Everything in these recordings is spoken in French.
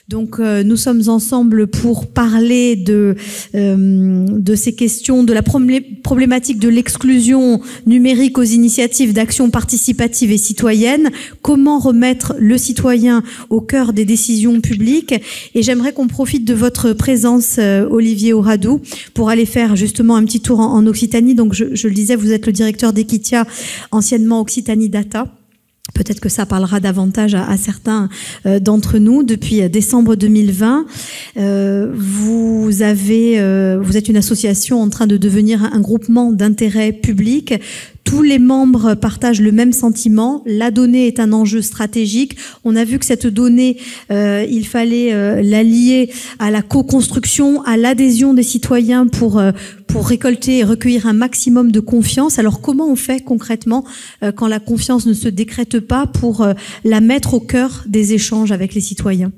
Donc nous sommes ensemble pour parler de ces questions, de la problématique de l'exclusion numérique aux initiatives d'action participative et citoyenne, comment remettre le citoyen au cœur des décisions publiques. Et j'aimerais qu'on profite de votre présence, Olivier Auradou, pour aller faire justement un petit tour en Occitanie. Donc je le disais, vous êtes le directeur d'Equitia, anciennement Occitanie Data. Peut-être que ça parlera davantage à certains d'entre nous. Depuis décembre 2020, vous êtes une association en train de devenir un groupement d'intérêt public. Tous les membres partagent le même sentiment. La donnée est un enjeu stratégique. On a vu que cette donnée, il fallait la lier à la co-construction, à l'adhésion des citoyens pour récolter et recueillir un maximum de confiance. Alors comment on fait concrètement quand la confiance ne se décrète pas pour la mettre au cœur des échanges avec les citoyens?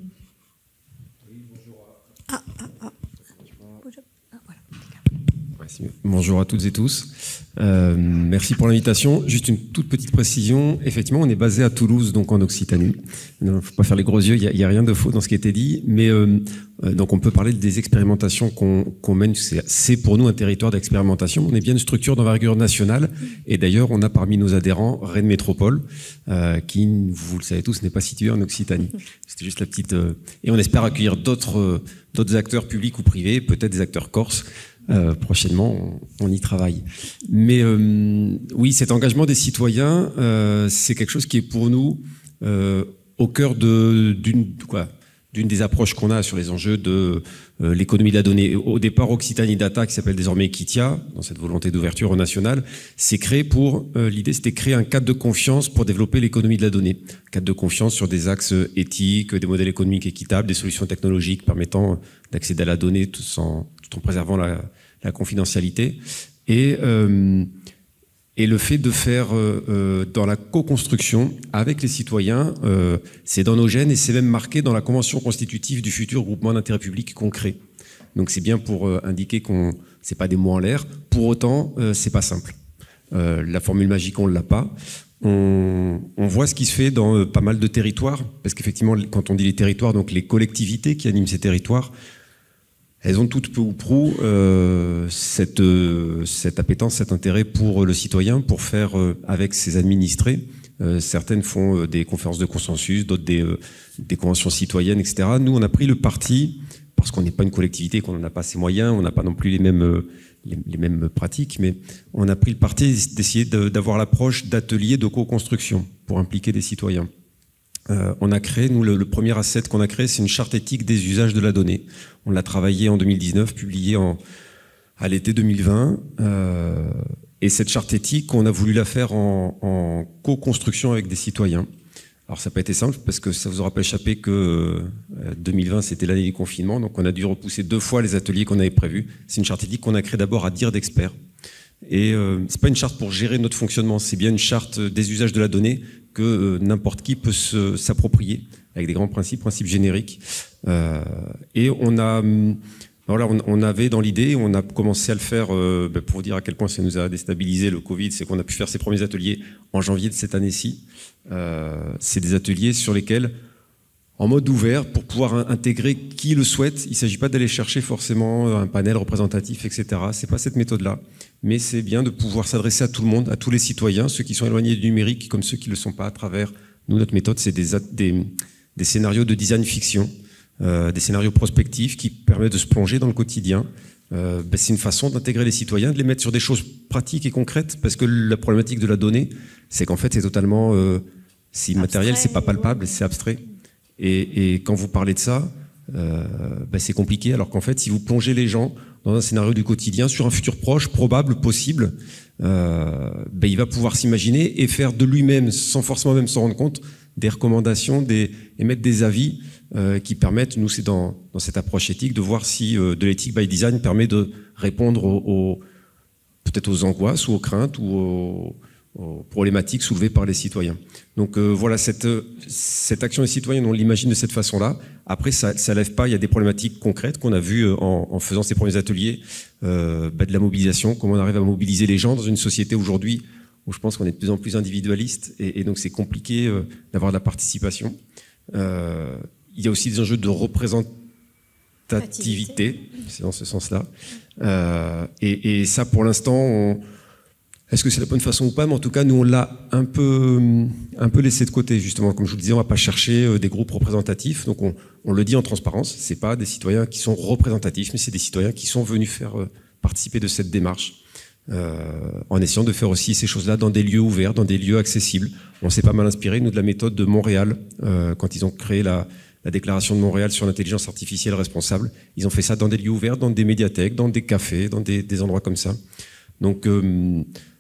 Bonjour à toutes et tous. Merci pour l'invitation. Juste une toute petite précision. Effectivement, on est basé à Toulouse, donc en Occitanie. Il ne faut pas faire les gros yeux, il y a rien de faux dans ce qui a été dit. Mais donc on peut parler des expérimentations qu'on mène. C'est pour nous un territoire d'expérimentation. On est bien une structure d'envergure nationale. Et d'ailleurs, on a parmi nos adhérents Rennes Métropole, qui, vous le savez tous, n'est pas situé en Occitanie. C'était juste la petite... Et on espère accueillir d'autres acteurs publics ou privés, peut-être des acteurs corses. Prochainement, on y travaille. Mais oui, cet engagement des citoyens, c'est quelque chose qui est pour nous au cœur d'une des approches qu'on a sur les enjeux de l'économie de la donnée. Au départ, Occitanie Data, qui s'appelle désormais Equitia, dans cette volonté d'ouverture au national, c'est créé pour... l'idée, c'était créer un cadre de confiance pour développer l'économie de la donnée. Un cadre de confiance sur des axes éthiques, des modèles économiques équitables, des solutions technologiques permettant d'accéder à la donnée tout en préservant la confidentialité. Et le fait de faire dans la co-construction avec les citoyens, c'est dans nos gènes et c'est même marqué dans la convention constitutive du futur groupement d'intérêt public qu'on crée. Donc c'est bien pour indiquer qu'on c'est pas des mots en l'air. Pour autant, c'est pas simple. La formule magique, on l'a pas. On voit ce qui se fait dans pas mal de territoires, parce qu'effectivement, quand on dit les territoires, donc les collectivités qui animent ces territoires, elles ont toutes peu ou prou cette appétence, cet intérêt pour le citoyen, pour faire avec ses administrés. Certaines font des conférences de consensus, d'autres des conventions citoyennes, etc. Nous, on a pris le parti, parce qu'on n'est pas une collectivité, qu'on n'a pas ces moyens, on n'a pas non plus les mêmes pratiques, mais on a pris le parti d'essayer d'avoir l'approche d'ateliers de co-construction pour impliquer des citoyens. On a créé, nous, le premier asset qu'on a créé, c'est une charte éthique des usages de la donnée. On l'a travaillé en 2019, publié à l'été 2020. Et cette charte éthique, on a voulu la faire en co-construction avec des citoyens. Alors ça n'a pas été simple, parce que ça vous aura pas échappé que 2020, c'était l'année du confinement, donc on a dû repousser 2 fois les ateliers qu'on avait prévus. C'est une charte éthique qu'on a créée d'abord à dire d'experts. Et c'est pas une charte pour gérer notre fonctionnement, c'est bien une charte des usages de la donnée que n'importe qui peut s'approprier, avec des grands principes génériques. Et on avait dans l'idée, on a commencé à le faire, pour vous dire à quel point ça nous a déstabilisé le Covid, c'est qu'on a pu faire ces premiers ateliers en janvier de cette année-ci. C'est des ateliers sur lesquels, en mode ouvert, pour pouvoir intégrer qui le souhaite, il ne s'agit pas d'aller chercher forcément un panel représentatif, etc. C'est pas cette méthode-là. Mais c'est bien de pouvoir s'adresser à tout le monde, à tous les citoyens, ceux qui sont éloignés du numérique, comme ceux qui ne le sont pas à travers. Nous, notre méthode, c'est des scénarios de design fiction, des scénarios prospectifs qui permettent de se plonger dans le quotidien. C'est une façon d'intégrer les citoyens, de les mettre sur des choses pratiques et concrètes, parce que la problématique de la donnée, c'est qu'en fait, c'est totalement... c'est immatériel, c'est pas palpable, c'est abstrait. Et quand vous parlez de ça, c'est compliqué, alors qu'en fait, si vous plongez les gens dans un scénario du quotidien, sur un futur proche, probable, possible, il va pouvoir s'imaginer et faire de lui-même, sans forcément même s'en rendre compte, des recommandations, émettre des avis qui permettent, nous c'est dans cette approche éthique, de voir si de l'éthique by design permet de répondre peut-être aux angoisses ou aux craintes ou aux problématiques soulevées par les citoyens. Donc voilà, cette action des citoyens, on l'imagine de cette façon-là. Après, ça lève pas, il y a des problématiques concrètes qu'on a vues en faisant ces premiers ateliers, de la mobilisation, comment on arrive à mobiliser les gens dans une société aujourd'hui où je pense qu'on est de plus en plus individualiste et donc c'est compliqué d'avoir de la participation. Il il y a aussi des enjeux de représentativité, c'est dans ce sens-là. Et ça, pour l'instant, est-ce que c'est la bonne façon ou pas? Mais en tout cas, nous, on l'a un peu laissé de côté, justement. Comme je vous le disais, on ne va pas chercher des groupes représentatifs. Donc, on le dit en transparence. Ce n'est pas des citoyens qui sont représentatifs, mais c'est des citoyens qui sont venus faire participer de cette démarche, en essayant de faire aussi ces choses-là dans des lieux ouverts, dans des lieux accessibles. On s'est pas mal inspiré, nous, de la méthode de Montréal, quand ils ont créé la déclaration de Montréal sur l'intelligence artificielle responsable. Ils ont fait ça dans des lieux ouverts, dans des médiathèques, dans des cafés, dans des endroits comme ça. Donc,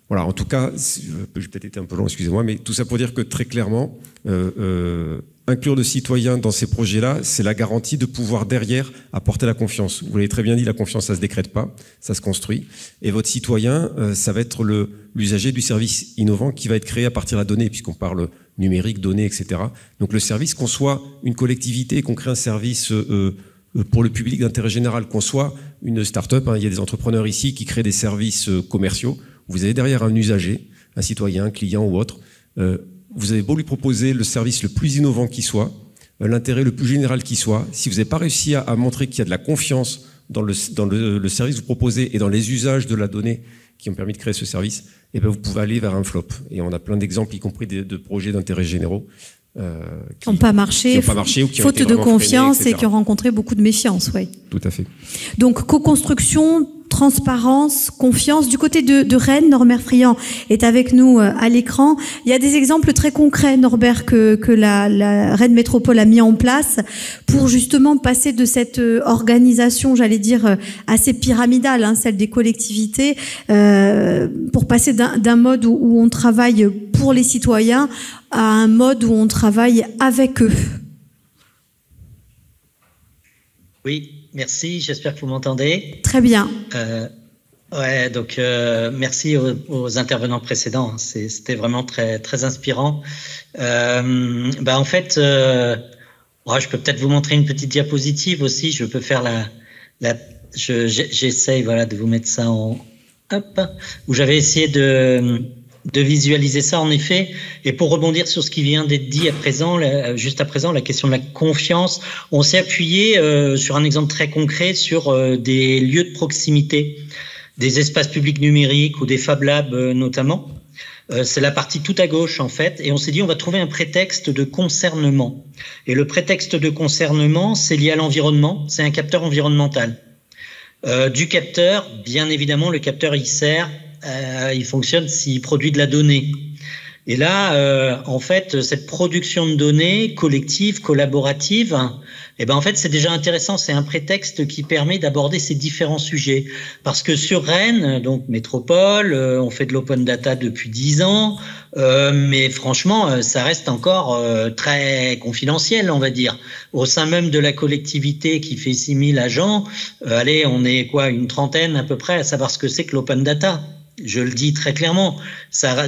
voilà, en tout cas, j'ai peut-être été un peu long, excusez-moi, mais tout ça pour dire que très clairement, inclure de citoyens dans ces projets-là, c'est la garantie de pouvoir derrière apporter la confiance. Vous l'avez très bien dit, la confiance, ça se décrète pas, ça se construit. Et votre citoyen, ça va être l'usager du service innovant qui va être créé à partir de la donnée, puisqu'on parle numérique, données, etc. Donc le service, qu'on soit une collectivité, qu'on crée un service pour le public d'intérêt général, qu'on soit une start-up, il y a des entrepreneurs ici qui créent des services commerciaux. Vous avez derrière un usager, un citoyen, un client ou autre. Vous avez beau lui proposer le service le plus innovant qui soit, l'intérêt le plus général qui soit. Si vous n'avez pas réussi à montrer qu'il y a de la confiance dans le service que vous proposez et dans les usages de la donnée qui ont permis de créer ce service, eh bien vous pouvez aller vers un flop. Et on a plein d'exemples, y compris de projets d'intérêt généraux, qui n'ont pas marché, ou qui faute de confiance freinés, et qui ont rencontré beaucoup de méfiance. Oui. Tout à fait. Donc co-construction, transparence, confiance. Du côté de Rennes, Norbert Friand est avec nous à l'écran. Il y a des exemples très concrets, Norbert, que la Rennes Métropole a mis en place pour justement passer de cette organisation, j'allais dire, assez pyramidale, celle des collectivités, pour passer d'un mode où on travaille pour les citoyens à un mode où on travaille avec eux. Oui. Merci, j'espère que vous m'entendez. Très bien. Ouais, donc merci aux intervenants précédents. C'était vraiment très très inspirant. En fait, je peux peut-être vous montrer une petite diapositive aussi. Je peux faire j'essaye de vous mettre ça en où j'avais essayé de visualiser ça en effet. Et pour rebondir sur ce qui vient d'être dit juste à présent, la question de la confiance, on s'est appuyé sur un exemple très concret sur des lieux de proximité, des espaces publics numériques ou des Fab Labs notamment. C'est la partie tout à gauche en fait, et on s'est dit on va trouver un prétexte de concernement. Et le prétexte de concernement, c'est lié à l'environnement, c'est un capteur environnemental. Du capteur, bien évidemment, le capteur il sert, il fonctionne s'il produit de la donnée. Et là, en fait, cette production de données collective, collaborative, en fait, c'est déjà intéressant. C'est un prétexte qui permet d'aborder ces différents sujets. Parce que sur Rennes, donc métropole, on fait de l'open data depuis 10 ans, mais franchement, ça reste encore très confidentiel, on va dire. Au sein même de la collectivité qui fait 6000 agents, on est une trentaine à peu près à savoir ce que c'est que l'open data. Je le dis très clairement.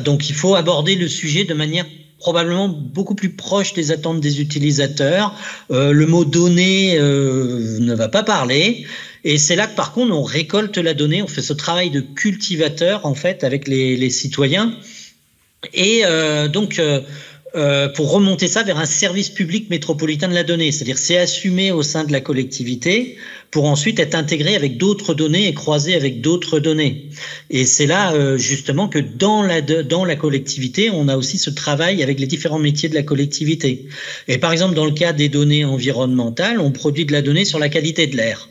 Donc, il faut aborder le sujet de manière probablement beaucoup plus proche des attentes des utilisateurs. Le mot données ne va pas parler. Et c'est là que, par contre, on récolte la donnée. On fait ce travail de cultivateur, en fait, avec les citoyens. Et pour remonter ça vers un service public métropolitain de la donnée. C'est-à-dire c'est assumé au sein de la collectivité pour ensuite être intégré avec d'autres données et croisé avec d'autres données. Et c'est là justement que dans la collectivité, on a aussi ce travail avec les différents métiers de la collectivité. Et par exemple, dans le cas des données environnementales, on produit de la donnée sur la qualité de l'air.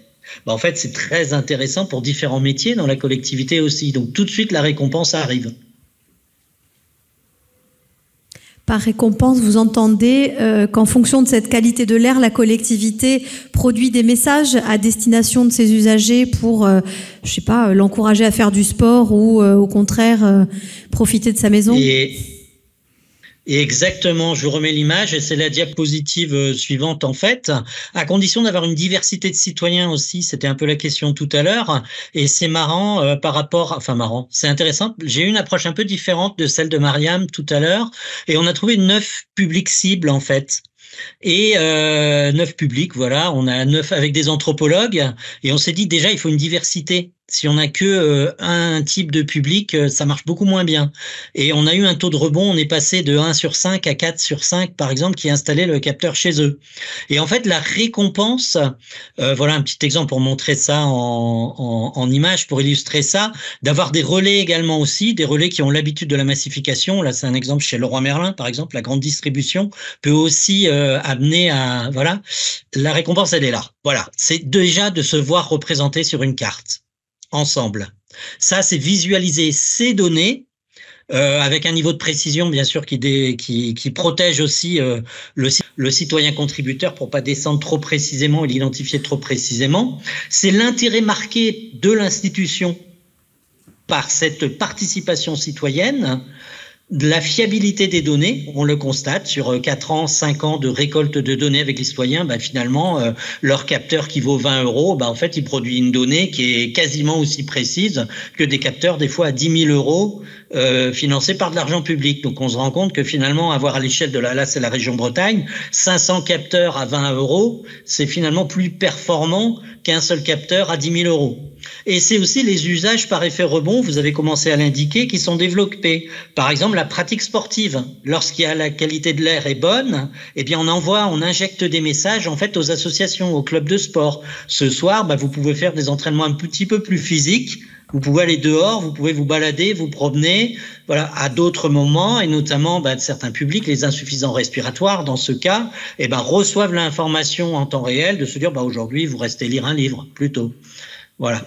En fait, c'est très intéressant pour différents métiers dans la collectivité aussi. Donc tout de suite, la récompense arrive. Par récompense, vous entendez qu'en fonction de cette qualité de l'air, la collectivité produit des messages à destination de ses usagers pour, l'encourager à faire du sport ou au contraire profiter de sa maison. Et exactement, je vous remets l'image et c'est la diapositive suivante en fait, à condition d'avoir une diversité de citoyens aussi, c'était un peu la question tout à l'heure, et c'est marrant c'est intéressant, j'ai eu une approche un peu différente de celle de Mariam tout à l'heure, et on a trouvé 9 publics cibles en fait. Et 9 publics, on a 9 avec des anthropologues, et on s'est dit déjà il faut une diversité Si on n'a que un type de public, ça marche beaucoup moins bien. Et on a eu un taux de rebond, on est passé de 1 sur 5 à 4 sur 5, par exemple, qui installaient le capteur chez eux. Et en fait, la récompense, voilà un petit exemple pour montrer ça en image, pour illustrer ça, d'avoir des relais également aussi, des relais qui ont l'habitude de la massification. Là, c'est un exemple chez Leroy Merlin, par exemple, la grande distribution peut aussi amener à... Voilà, la récompense, elle est là. Voilà, c'est déjà de se voir représenté sur une carte. Ensemble. Ça, c'est visualiser ces données avec un niveau de précision, bien sûr, qui protège aussi le citoyen contributeur pour pas descendre trop précisément et l'identifier trop précisément. C'est l'intérêt marqué de l'institution par cette participation citoyenne, de la fiabilité des données, on le constate sur 4 ans, 5 ans de récolte de données avec les citoyens, finalement, leur capteur qui vaut 20 €, en fait, il produit une donnée qui est quasiment aussi précise que des capteurs, des fois, à 10 000 € financés par de l'argent public. Donc, on se rend compte que finalement, avoir à l'échelle de là, c'est la région Bretagne, 500 capteurs à 20 €, c'est finalement plus performant qu'un seul capteur à 10 000 €. Et c'est aussi les usages par effet rebond, vous avez commencé à l'indiquer, qui sont développés. Par exemple, la pratique sportive. Lorsqu'il y a la qualité de l'air est bonne, eh bien, on injecte des messages, en fait, aux associations, aux clubs de sport. Ce soir, vous pouvez faire des entraînements un petit peu plus physiques. Vous pouvez aller dehors, vous pouvez vous balader, vous promener, voilà, à d'autres moments, et notamment, certains publics, les insuffisants respiratoires, dans ce cas, reçoivent l'information en temps réel de se dire, aujourd'hui, vous restez lire un livre, plutôt. Voilà.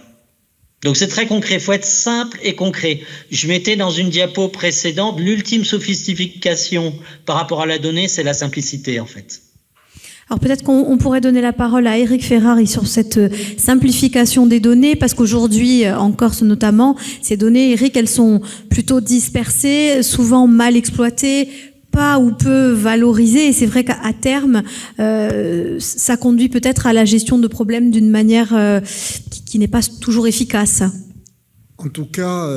Donc c'est très concret, il faut être simple et concret. Je mettais dans une diapo précédente, l'ultime sophistication par rapport à la donnée, c'est la simplicité en fait. Alors peut-être qu'on pourrait donner la parole à Éric Ferrari sur cette simplification des données, parce qu'aujourd'hui, en Corse notamment, ces données, Éric, elles sont plutôt dispersées, souvent mal exploitées, pas ou peu valorisées, et c'est vrai qu'à terme, ça conduit peut-être à la gestion de problèmes d'une manière qui n'est pas toujours efficace. En tout cas,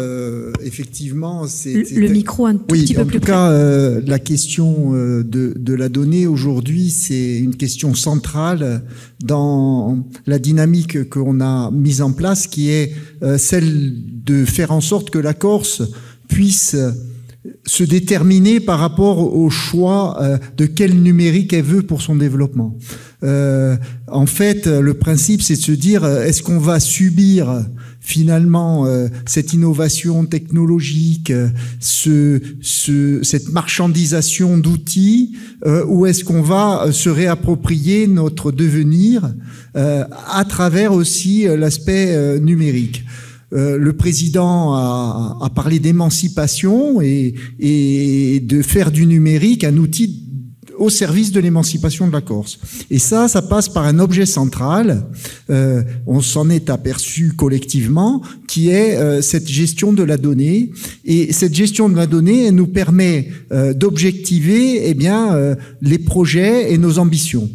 effectivement, c'est... Le micro un tout petit peu plus près. En tout cas, la question de la donnée aujourd'hui, c'est une question centrale dans la dynamique qu'on a mise en place, qui est celle de faire en sorte que la Corse puisse se déterminer par rapport au choix de quel numérique elle veut pour son développement. En fait, le principe, c'est de se dire, est-ce qu'on va subir finalement cette innovation technologique, cette marchandisation d'outils, ou est-ce qu'on va se réapproprier notre devenir à travers aussi l'aspect numérique? Le président a parlé d'émancipation et de faire du numérique un outil au service de l'émancipation de la Corse. Et ça passe par un objet central, on s'en est aperçu collectivement, qui est cette gestion de la donnée. Et cette gestion de la donnée, elle nous permet d'objectiver les projets et nos ambitions.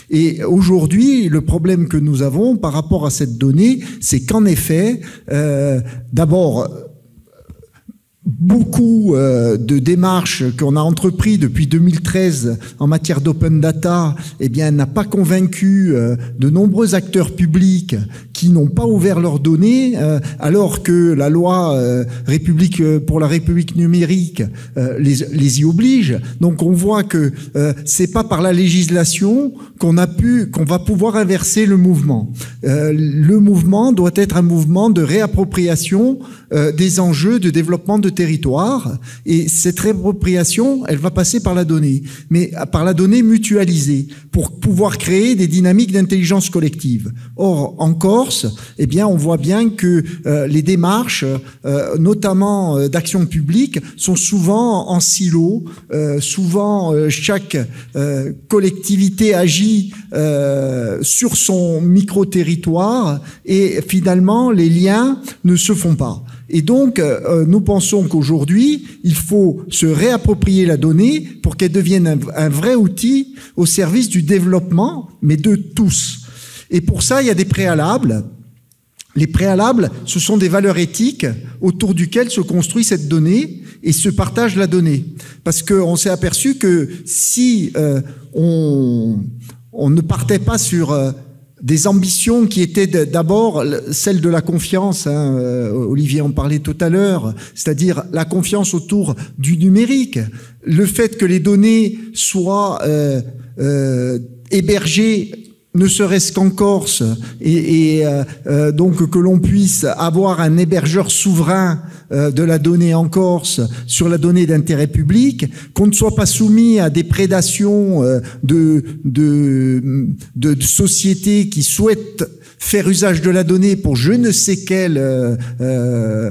Et aujourd'hui, le problème que nous avons par rapport à cette donnée, c'est qu'en effet, d'abord, beaucoup de démarches qu'on a entreprises depuis 2013 en matière d'open data, n'a pas convaincu de nombreux acteurs publics qui n'ont pas ouvert leurs données, alors que la loi pour la République numérique les y oblige. Donc on voit que c'est pas par la législation qu'on va pouvoir inverser le mouvement. Le mouvement doit être un mouvement de réappropriation des enjeux de développement de territoire, et cette réappropriation, elle va passer par la donnée, mais par la donnée mutualisée, pour pouvoir créer des dynamiques d'intelligence collective. Or, en Corse, on voit bien que les démarches, notamment d'action publique, sont souvent en silo, souvent chaque collectivité agit sur son micro-territoire, et finalement, les liens ne se font pas. Et donc, nous pensons qu'aujourd'hui, il faut se réapproprier la donnée pour qu'elle devienne un vrai outil au service du développement, mais de tous. Et pour ça, il y a des préalables. Les préalables, ce sont des valeurs éthiques autour duquel se construit cette donnée et se partage la donnée. Parce qu'on s'est aperçu que si on ne partait pas sur des ambitions qui étaient d'abord celles de la confiance, hein, Olivier en parlait tout à l'heure, c'est-à-dire la confiance autour du numérique, le fait que les données soient hébergées ne serait-ce qu'en Corse, donc que l'on puisse avoir un hébergeur souverain de la donnée en Corse sur la donnée d'intérêt public, qu'on ne soit pas soumis à des prédations de sociétés qui souhaitent faire usage de la donnée pour je ne sais quelle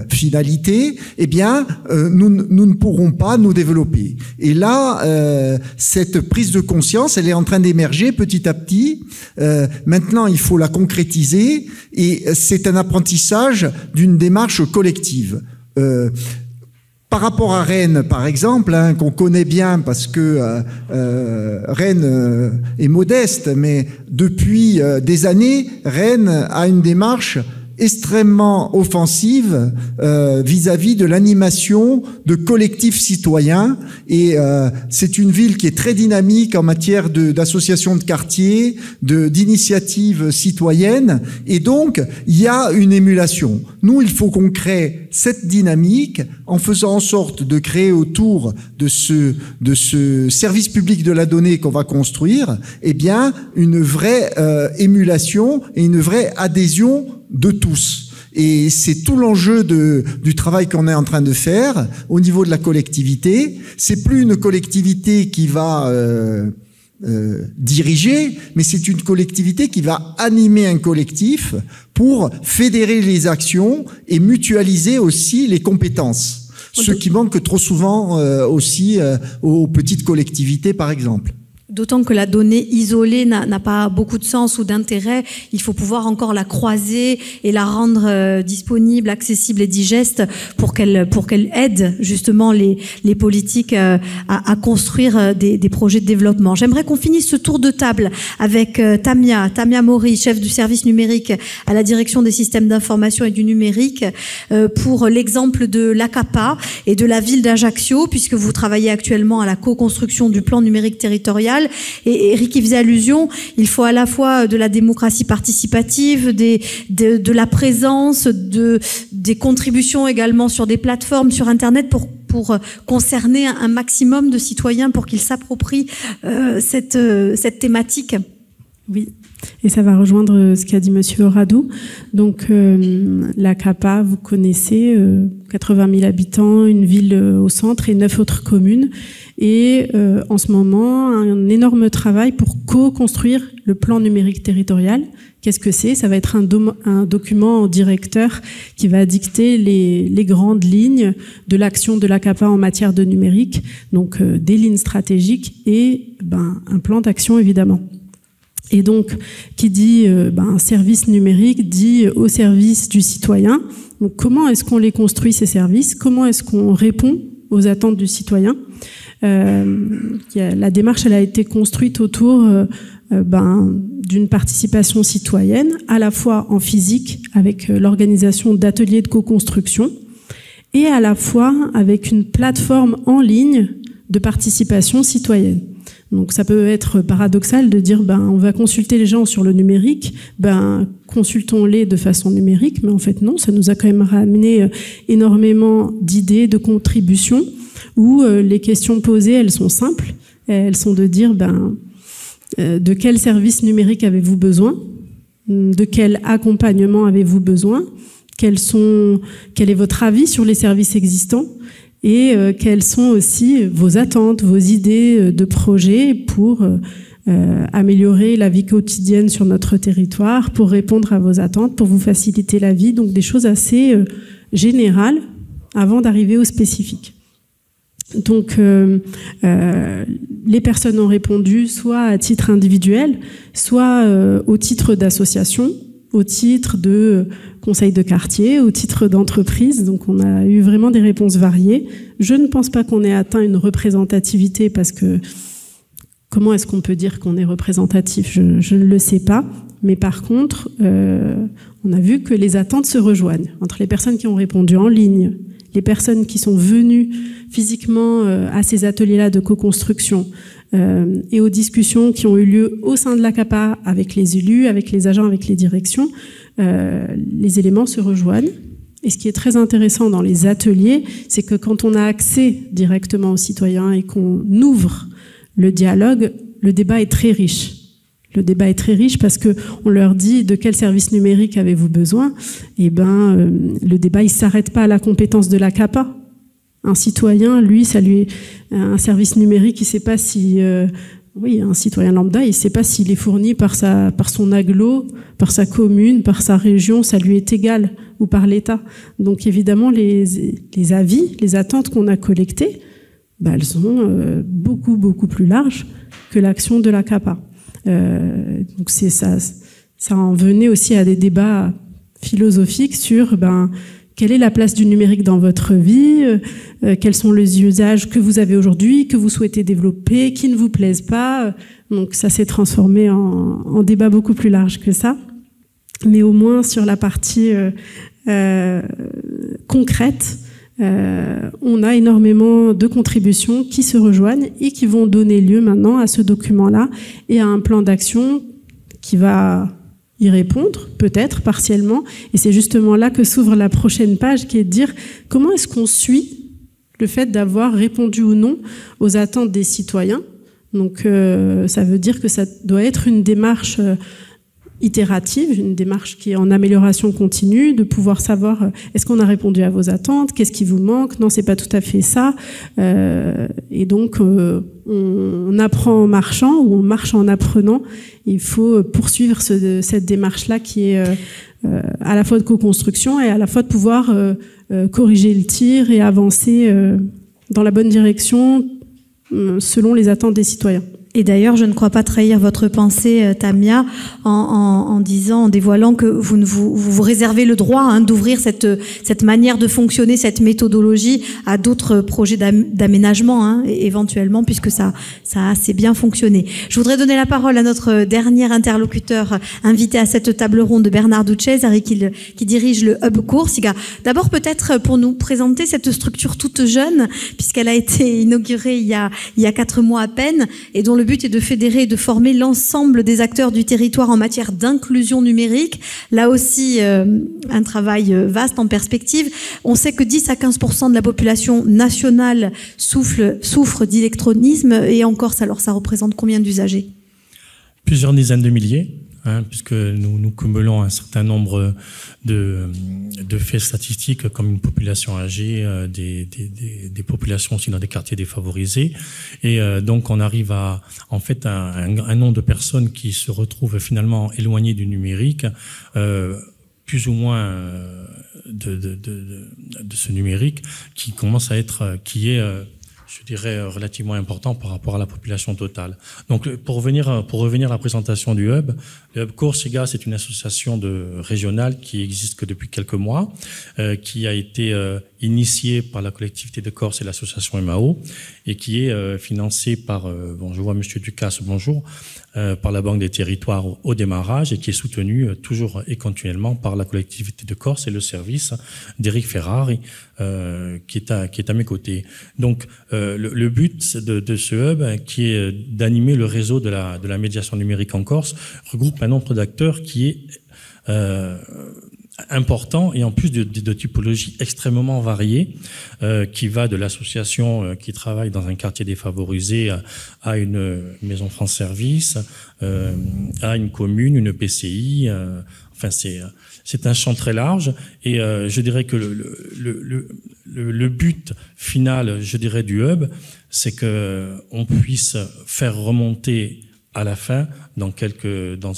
finalité, eh bien, nous ne pourrons pas nous développer. Et là, cette prise de conscience, elle est en train d'émerger petit à petit. Maintenant, il faut la concrétiser, et c'est un apprentissage d'une démarche collective. Par rapport à Rennes, par exemple, hein, qu'on connaît bien parce que Rennes est modeste, mais depuis des années, Rennes a une démarche extrêmement offensive vis-à-vis de l'animation de collectifs citoyens, et c'est une ville qui est très dynamique en matière d'associations de quartier, d'initiatives citoyennes, et donc il y a une émulation. Nous, il faut qu'on crée cette dynamique en faisant en sorte de créer autour de ce service public de la donnée qu'on va construire, eh bien, une vraie émulation et une vraie adhésion de tous. Et c'est tout l'enjeu du travail qu'on est en train de faire au niveau de la collectivité. C'est plus une collectivité qui va diriger, mais c'est une collectivité qui va animer un collectif pour fédérer les actions et mutualiser aussi les compétences. Ce qui manque trop souvent aussi aux petites collectivités, par exemple. D'autant que la donnée isolée n'a pas beaucoup de sens ou d'intérêt. Il faut pouvoir encore la croiser et la rendre disponible, accessible et digeste pour qu'elle aide justement les politiques à construire des projets de développement. J'aimerais qu'on finisse ce tour de table avec Tamia Maury, chef du service numérique à la direction des systèmes d'information et du numérique, pour l'exemple de l'ACAPA et de la ville d'Ajaccio, puisque vous travaillez actuellement à la co-construction du plan numérique territorial. Et Eric y faisait allusion, il faut à la fois de la démocratie participative, de la présence, des contributions également sur des plateformes, sur Internet pour concerner un maximum de citoyens pour qu'ils s'approprient cette thématique. Oui, et ça va rejoindre ce qu'a dit Monsieur Radou. Donc la CAPA, vous connaissez, 80 000 habitants, une ville au centre et 9 autres communes. Et en ce moment, un énorme travail pour co-construire le plan numérique territorial. Qu'est-ce que c'est? Ça va être un document directeur qui va dicter les grandes lignes de l'action de la CAPA en matière de numérique, donc des lignes stratégiques et un plan d'action évidemment. Et donc, qui dit un service numérique dit au service du citoyen. Donc, comment est-ce qu'on les construit, ces services? Comment est-ce qu'on répond aux attentes du citoyen? La démarche, elle a été construite autour d'une participation citoyenne, à la fois en physique, avec l'organisation d'ateliers de co-construction, et à la fois avec une plateforme en ligne de participation citoyenne. Donc ça peut être paradoxal de dire on va consulter les gens sur le numérique, consultons-les de façon numérique, mais en fait non, ça nous a quand même ramené énormément d'idées, de contributions, où les questions posées, elles sont simples, elles sont de dire de quel service numérique avez-vous besoin, de quel accompagnement avez-vous besoin, quel est votre avis sur les services existants, et quelles sont aussi vos attentes, vos idées de projets pour améliorer la vie quotidienne sur notre territoire, pour répondre à vos attentes, pour vous faciliter la vie. Donc des choses assez générales avant d'arriver au spécifique. Donc les personnes ont répondu soit à titre individuel, soit au titre d'association, au titre de conseil de quartier, au titre d'entreprise. Donc on a eu vraiment des réponses variées. Je ne pense pas qu'on ait atteint une représentativité parce que comment est-ce qu'on peut dire qu'on est représentatif? Je ne le sais pas. Mais par contre, on a vu que les attentes se rejoignent entre les personnes qui ont répondu en ligne les personnes qui sont venues physiquement à ces ateliers-là de co-construction et aux discussions qui ont eu lieu au sein de l'ACAPA avec les élus, avec les agents, avec les directions, les éléments se rejoignent. Et ce qui est très intéressant dans les ateliers, c'est que quand on a accès directement aux citoyens et qu'on ouvre le dialogue, le débat est très riche. Le débat est très riche parce que on leur dit de quel service numérique avez-vous besoin. Et le débat il s'arrête pas à la compétence de l'ACAPA. Un citoyen, lui, ça lui est un service numérique, il sait pas si un citoyen lambda, il sait pas s'il est fourni par son agglo, par sa commune, par sa région, ça lui est égal, ou par l'État. Donc évidemment, les avis, les attentes qu'on a collectées, elles sont beaucoup, beaucoup plus larges que l'action de l'ACAPA. Donc c'est ça en venait aussi à des débats philosophiques sur quelle est la place du numérique dans votre vie, quels sont les usages que vous avez aujourd'hui, que vous souhaitez développer, qui ne vous plaisent pas. Donc ça s'est transformé en débat beaucoup plus large que ça. Mais au moins sur la partie concrète, on a énormément de contributions qui se rejoignent et qui vont donner lieu maintenant à ce document-là et à un plan d'action qui va y répondre, peut-être partiellement. Et c'est justement là que s'ouvre la prochaine page, qui est de dire comment est-ce qu'on suit le fait d'avoir répondu ou non aux attentes des citoyens. Donc ça veut dire que ça doit être une démarche itérative, une démarche qui est en amélioration continue, de pouvoir savoir est-ce qu'on a répondu à vos attentes, qu'est-ce qui vous manque, non c'est pas tout à fait ça, et donc on apprend en marchant ou on marche en apprenant. Il faut poursuivre cette démarche-là qui est à la fois de co-construction et à la fois de pouvoir corriger le tir et avancer dans la bonne direction selon les attentes des citoyens. Et d'ailleurs, je ne crois pas trahir votre pensée, Tamia, en dévoilant que vous réservez le droit d'ouvrir cette manière de fonctionner, cette méthodologie à d'autres projets d'aménagement, éventuellement, puisque ça a assez bien fonctionné. Je voudrais donner la parole à notre dernier interlocuteur invité à cette table ronde, Bernard Ducesari, qui dirige le Hub Corsica. D'abord, peut-être pour nous présenter cette structure toute jeune, puisqu'elle a été inaugurée il y a 4 mois à peine, et dont le but est de fédérer et de former l'ensemble des acteurs du territoire en matière d'inclusion numérique. Là aussi, un travail vaste en perspective. On sait que 10 à 15% de la population nationale souffre d'électronisme, et en Corse, alors ça représente combien d'usagers? Plusieurs dizaines de milliers. Puisque nous cumulons un certain nombre de faits statistiques comme une population âgée, des populations aussi dans des quartiers défavorisés, et donc on arrive à en fait un nombre de personnes qui se retrouvent finalement éloignées du numérique, plus ou moins de ce numérique qui commence à être je dirais relativement important par rapport à la population totale. Donc pour revenir à la présentation du Hub, le Hub Corsica, c'est une association régionale qui existe que depuis quelques mois, qui a été initiée par la collectivité de Corse et l'association MAO, et qui est financée par, je vois Monsieur Ducasse, bonjour, par la Banque des Territoires au démarrage, et qui est soutenue toujours et continuellement par la collectivité de Corse et le service d'Éric Ferrari, qui est à mes côtés. Donc le but de ce hub, qui est d'animer le réseau de la médiation numérique en Corse, regroupe un nombre d'acteurs qui est important, et en plus de typologies extrêmement variées, qui va de l'association qui travaille dans un quartier défavorisé à une maison France Service, à une commune, une PCI. Enfin, c'est un champ très large, et je dirais que le but final, je dirais, du hub, c'est que on puisse faire remonter à la fin, dans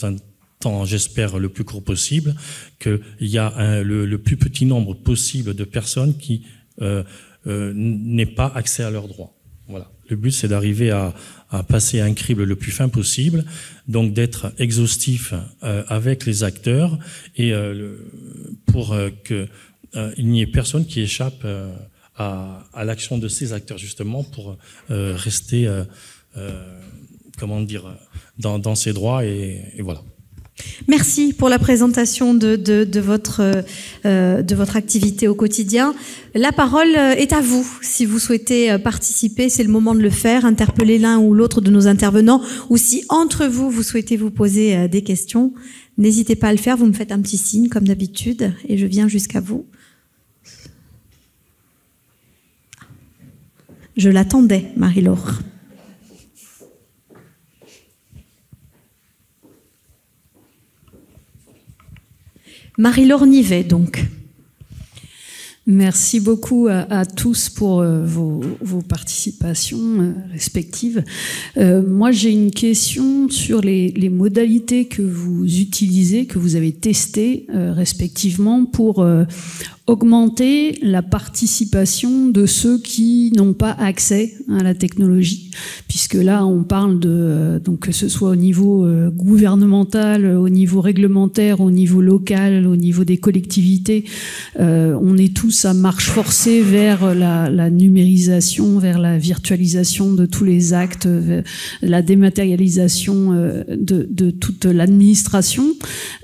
un temps, j'espère, le plus court possible, qu'il y a le plus petit nombre possible de personnes qui n'aient pas accès à leurs droits. Voilà. Le but, c'est d'arriver à passer un crible le plus fin possible, donc d'être exhaustif avec les acteurs, et pour qu'il n'y ait personne qui échappe à l'action de ces acteurs, justement, pour rester, dans ses droits, et voilà. Merci pour la présentation de votre activité au quotidien. La parole est à vous. Si vous souhaitez participer, c'est le moment de le faire. Interpeller l'un ou l'autre de nos intervenants. Ou si entre vous, vous souhaitez vous poser des questions, n'hésitez pas à le faire. Vous me faites un petit signe, comme d'habitude, et je viens jusqu'à vous. Je l'attendais, Marie-Laure. Marie-Laure Nivet, donc. Merci beaucoup à tous pour vos participations respectives. Moi, j'ai une question sur les modalités que vous utilisez, que vous avez testées respectivement pour augmenter la participation de ceux qui n'ont pas accès à la technologie, puisque là on parle de donc que ce soit au niveau gouvernemental, au niveau réglementaire, au niveau local, au niveau des collectivités, on est tous à marche forcée vers la numérisation, vers la virtualisation de tous les actes, la dématérialisation de toute l'administration,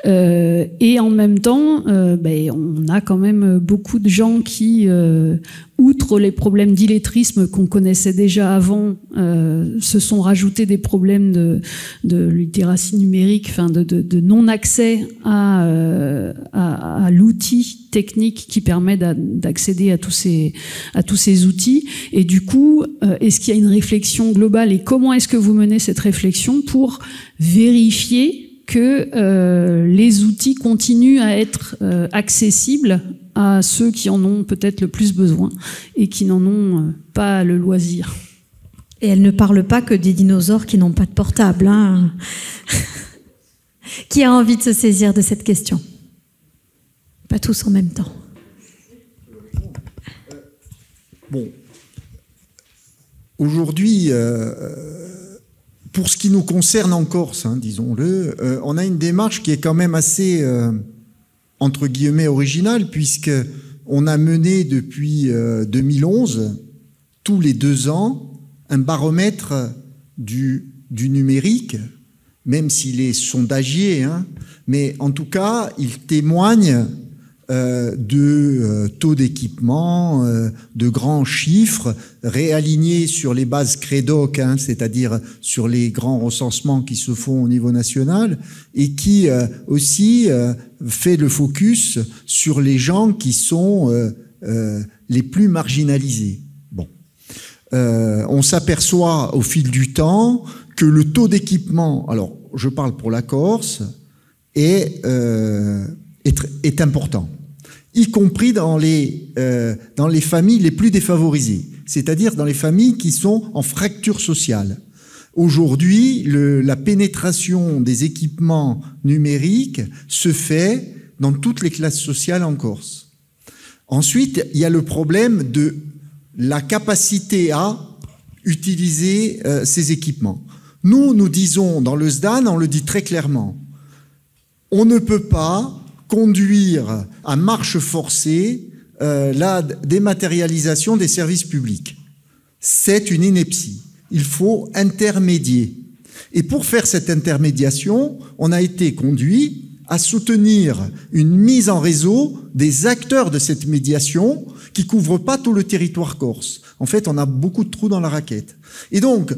et en même temps on a quand même beaucoup de gens qui, outre les problèmes d'illettrisme qu'on connaissait déjà avant, se sont rajoutés des problèmes de littératie numérique, enfin de non-accès à l'outil technique qui permet d'accéder à tous ces outils. Et du coup, est-ce qu'il y a une réflexion globale et comment est-ce que vous menez cette réflexion pour vérifier que les outils continuent à être accessibles à ceux qui en ont peut-être le plus besoin et qui n'en ont pas le loisir. Et elle ne parle pas que des dinosaures qui n'ont pas de portable, hein. Qui a envie de se saisir de cette question? Pas tous en même temps. Bon. Aujourd'hui, pour ce qui nous concerne en Corse, hein, disons-le, on a une démarche qui est quand même assez, entre guillemets, originale, puisqu'on a mené depuis 2011, tous les 2 ans, un baromètre du numérique, même s'il est sondagier, hein, mais en tout cas, il témoigne de taux d'équipement, de grands chiffres réalignés sur les bases CREDOC, hein, c'est-à-dire sur les grands recensements qui se font au niveau national, et qui aussi fait le focus sur les gens qui sont les plus marginalisés. Bon. On s'aperçoit au fil du temps que le taux d'équipement, alors je parle pour la Corse, est important, y compris dans les familles les plus défavorisées, c'est-à-dire dans les familles qui sont en fracture sociale. Aujourd'hui, la pénétration des équipements numériques se fait dans toutes les classes sociales en Corse. Ensuite, il y a le problème de la capacité à utiliser ces équipements. Nous disons dans le SDAN, on le dit très clairement, on ne peut pas conduire à marche forcée la dématérialisation des services publics. C'est une ineptie. Il faut intermédier. Et pour faire cette intermédiation, on a été conduit à soutenir une mise en réseau des acteurs de cette médiation qui ne couvrent pas tout le territoire corse. En fait, on a beaucoup de trous dans la raquette. Et donc,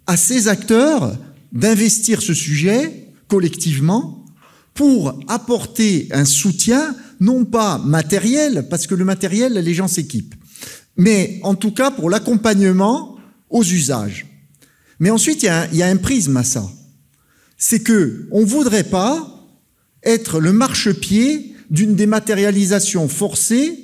à ces acteurs d'investir ce sujet collectivement pour apporter un soutien, non pas matériel, parce que le matériel, les gens s'équipent, mais en tout cas pour l'accompagnement aux usages. Mais ensuite, il y a un prisme à ça. C'est qu'on ne voudrait pas être le marchepied d'une dématérialisation forcée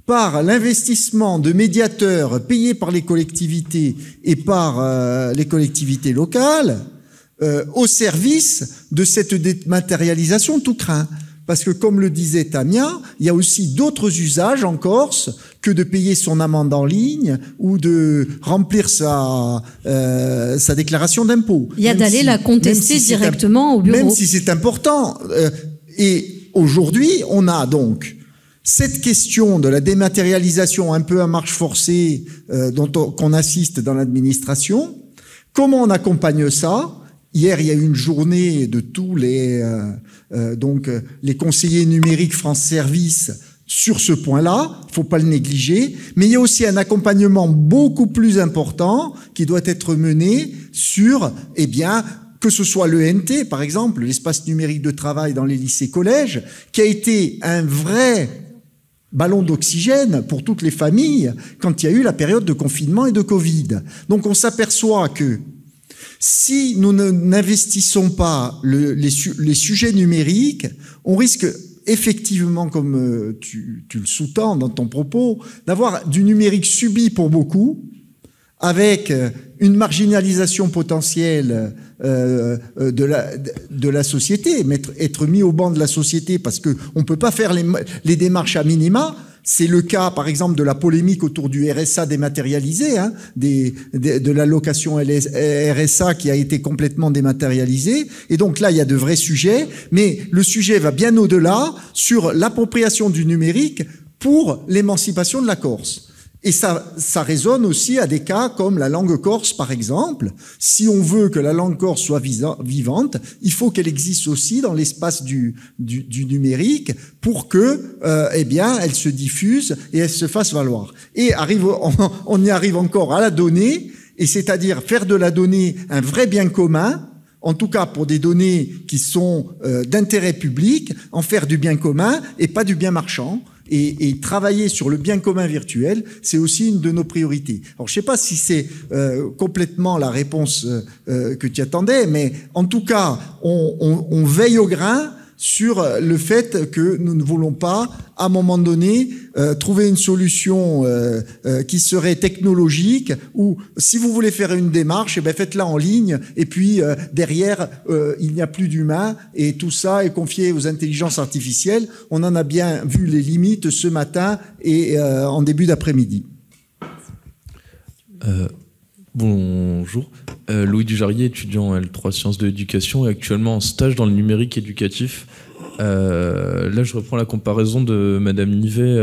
par l'investissement de médiateurs payés par les collectivités et par les collectivités locales au service de cette dématérialisation tout craint. Parce que, comme le disait Tamia, il y a aussi d'autres usages en Corse que de payer son amende en ligne ou de remplir sa déclaration d'impôt. Il y a d'aller la contester directement au bureau. Même si c'est important. Et aujourd'hui, on a donc cette question de la dématérialisation un peu à marche forcée qu'on assiste dans l'administration. Comment on accompagne ça? Hier, il y a eu une journée de tous les conseillers numériques France Service sur ce point-là, il ne faut pas le négliger, mais il y a aussi un accompagnement beaucoup plus important qui doit être mené sur, que ce soit l'ENT, par exemple, l'espace numérique de travail dans les lycées-collèges, qui a été un vrai ballon d'oxygène pour toutes les familles quand il y a eu la période de confinement et de Covid. Donc on s'aperçoit que si nous n'investissons pas les sujets numériques, on risque effectivement, comme tu le sous-tends dans ton propos, d'avoir du numérique subi pour beaucoup, avec une marginalisation potentielle de la société, être mis au banc de la société parce qu'on ne peut pas faire les démarches à minima. C'est le cas, par exemple, de la polémique autour du RSA dématérialisé, de l'allocation RSA qui a été complètement dématérialisée. Et donc là, il y a de vrais sujets, mais le sujet va bien au-delà sur l'appropriation du numérique pour l'émancipation de la Corse. Et ça résonne aussi à des cas comme la langue corse, par exemple. Si on veut que la langue corse soit vivante, il faut qu'elle existe aussi dans l'espace du numérique pour que, elle se diffuse et elle se fasse valoir. Et on y arrive encore à la donnée, et c'est-à-dire faire de la donnée un vrai bien commun, en tout cas pour des données qui sont d'intérêt public, en faire du bien commun et pas du bien marchand. Et travailler sur le bien commun virtuel, c'est aussi une de nos priorités. Alors, je ne sais pas si c'est complètement la réponse que tu attendais, mais en tout cas, on veille au grain sur le fait que nous ne voulons pas, à un moment donné, trouver une solution qui serait technologique, ou si vous voulez faire une démarche, faites-la en ligne, et puis derrière, il n'y a plus d'humain, et tout ça est confié aux intelligences artificielles. On en a bien vu les limites ce matin et en début d'après-midi. Bonjour, Louis Dujarrier, étudiant en L3 Sciences de l'éducation et actuellement en stage dans le numérique éducatif. Là, je reprends la comparaison de Madame Nivet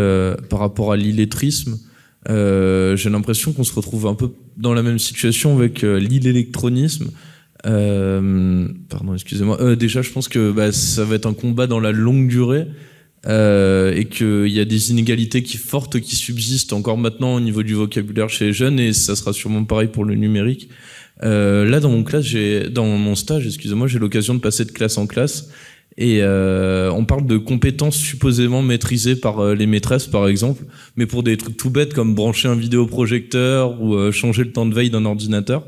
par rapport à l'illettrisme. J'ai l'impression qu'on se retrouve un peu dans la même situation avec l'illelectronisme. Pardon, excusez-moi. Déjà, je pense que ça va être un combat dans la longue durée. Et qu'il y a des inégalités fortes qui subsistent encore maintenant au niveau du vocabulaire chez les jeunes, et ça sera sûrement pareil pour le numérique. Là, dans mon stage, excusez-moi, j'ai l'occasion de passer de classe en classe, et on parle de compétences supposément maîtrisées par les maîtresses, par exemple, mais pour des trucs tout bêtes comme brancher un vidéoprojecteur ou changer le temps de veille d'un ordinateur.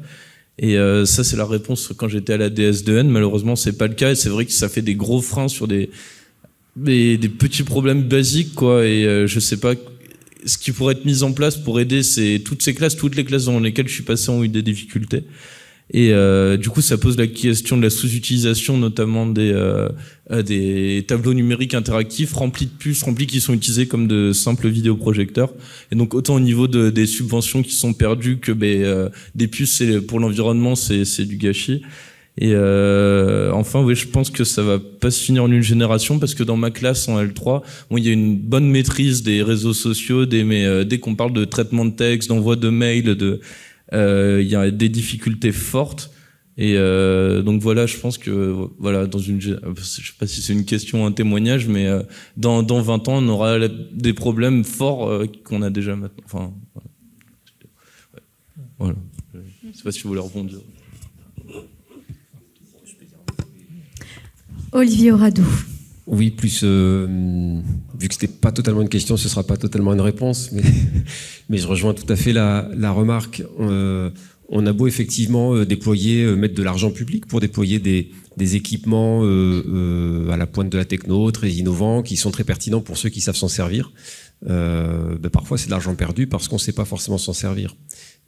Et ça, c'est la réponse quand j'étais à la DS2N. Malheureusement, c'est pas le cas, et c'est vrai que ça fait des gros freins sur des petits problèmes basiques, quoi. Et je sais pas ce qui pourrait être mis en place pour aider toutes les classes dans lesquelles je suis passé ont eu des difficultés. Et du coup, ça pose la question de la sous-utilisation, notamment des tableaux numériques interactifs remplis de puces, qui sont utilisés comme de simples vidéoprojecteurs. Et donc, autant au niveau des subventions qui sont perdues que des puces, pour l'environnement, c'est du gâchis. Et enfin, oui, je pense que ça va pas se finir en une génération, parce que dans ma classe en L3, il y a une bonne maîtrise des réseaux sociaux, mais dès qu'on parle de traitement de texte, d'envoi de mails, il y a des difficultés fortes. Et donc voilà, je pense que je sais pas si c'est une question ou un témoignage, mais dans 20 ans, on aura des problèmes forts qu'on a déjà maintenant. Enfin, voilà. Je sais pas si vous voulez rebondir. Olivier Auradou. Oui, plus vu que c'était pas totalement une question, ce sera pas totalement une réponse, mais je rejoins tout à fait la remarque. On a beau effectivement mettre de l'argent public pour déployer des équipements à la pointe de la techno, très innovants, qui sont très pertinents pour ceux qui savent s'en servir. Parfois, c'est de l'argent perdu parce qu'on ne sait pas forcément s'en servir.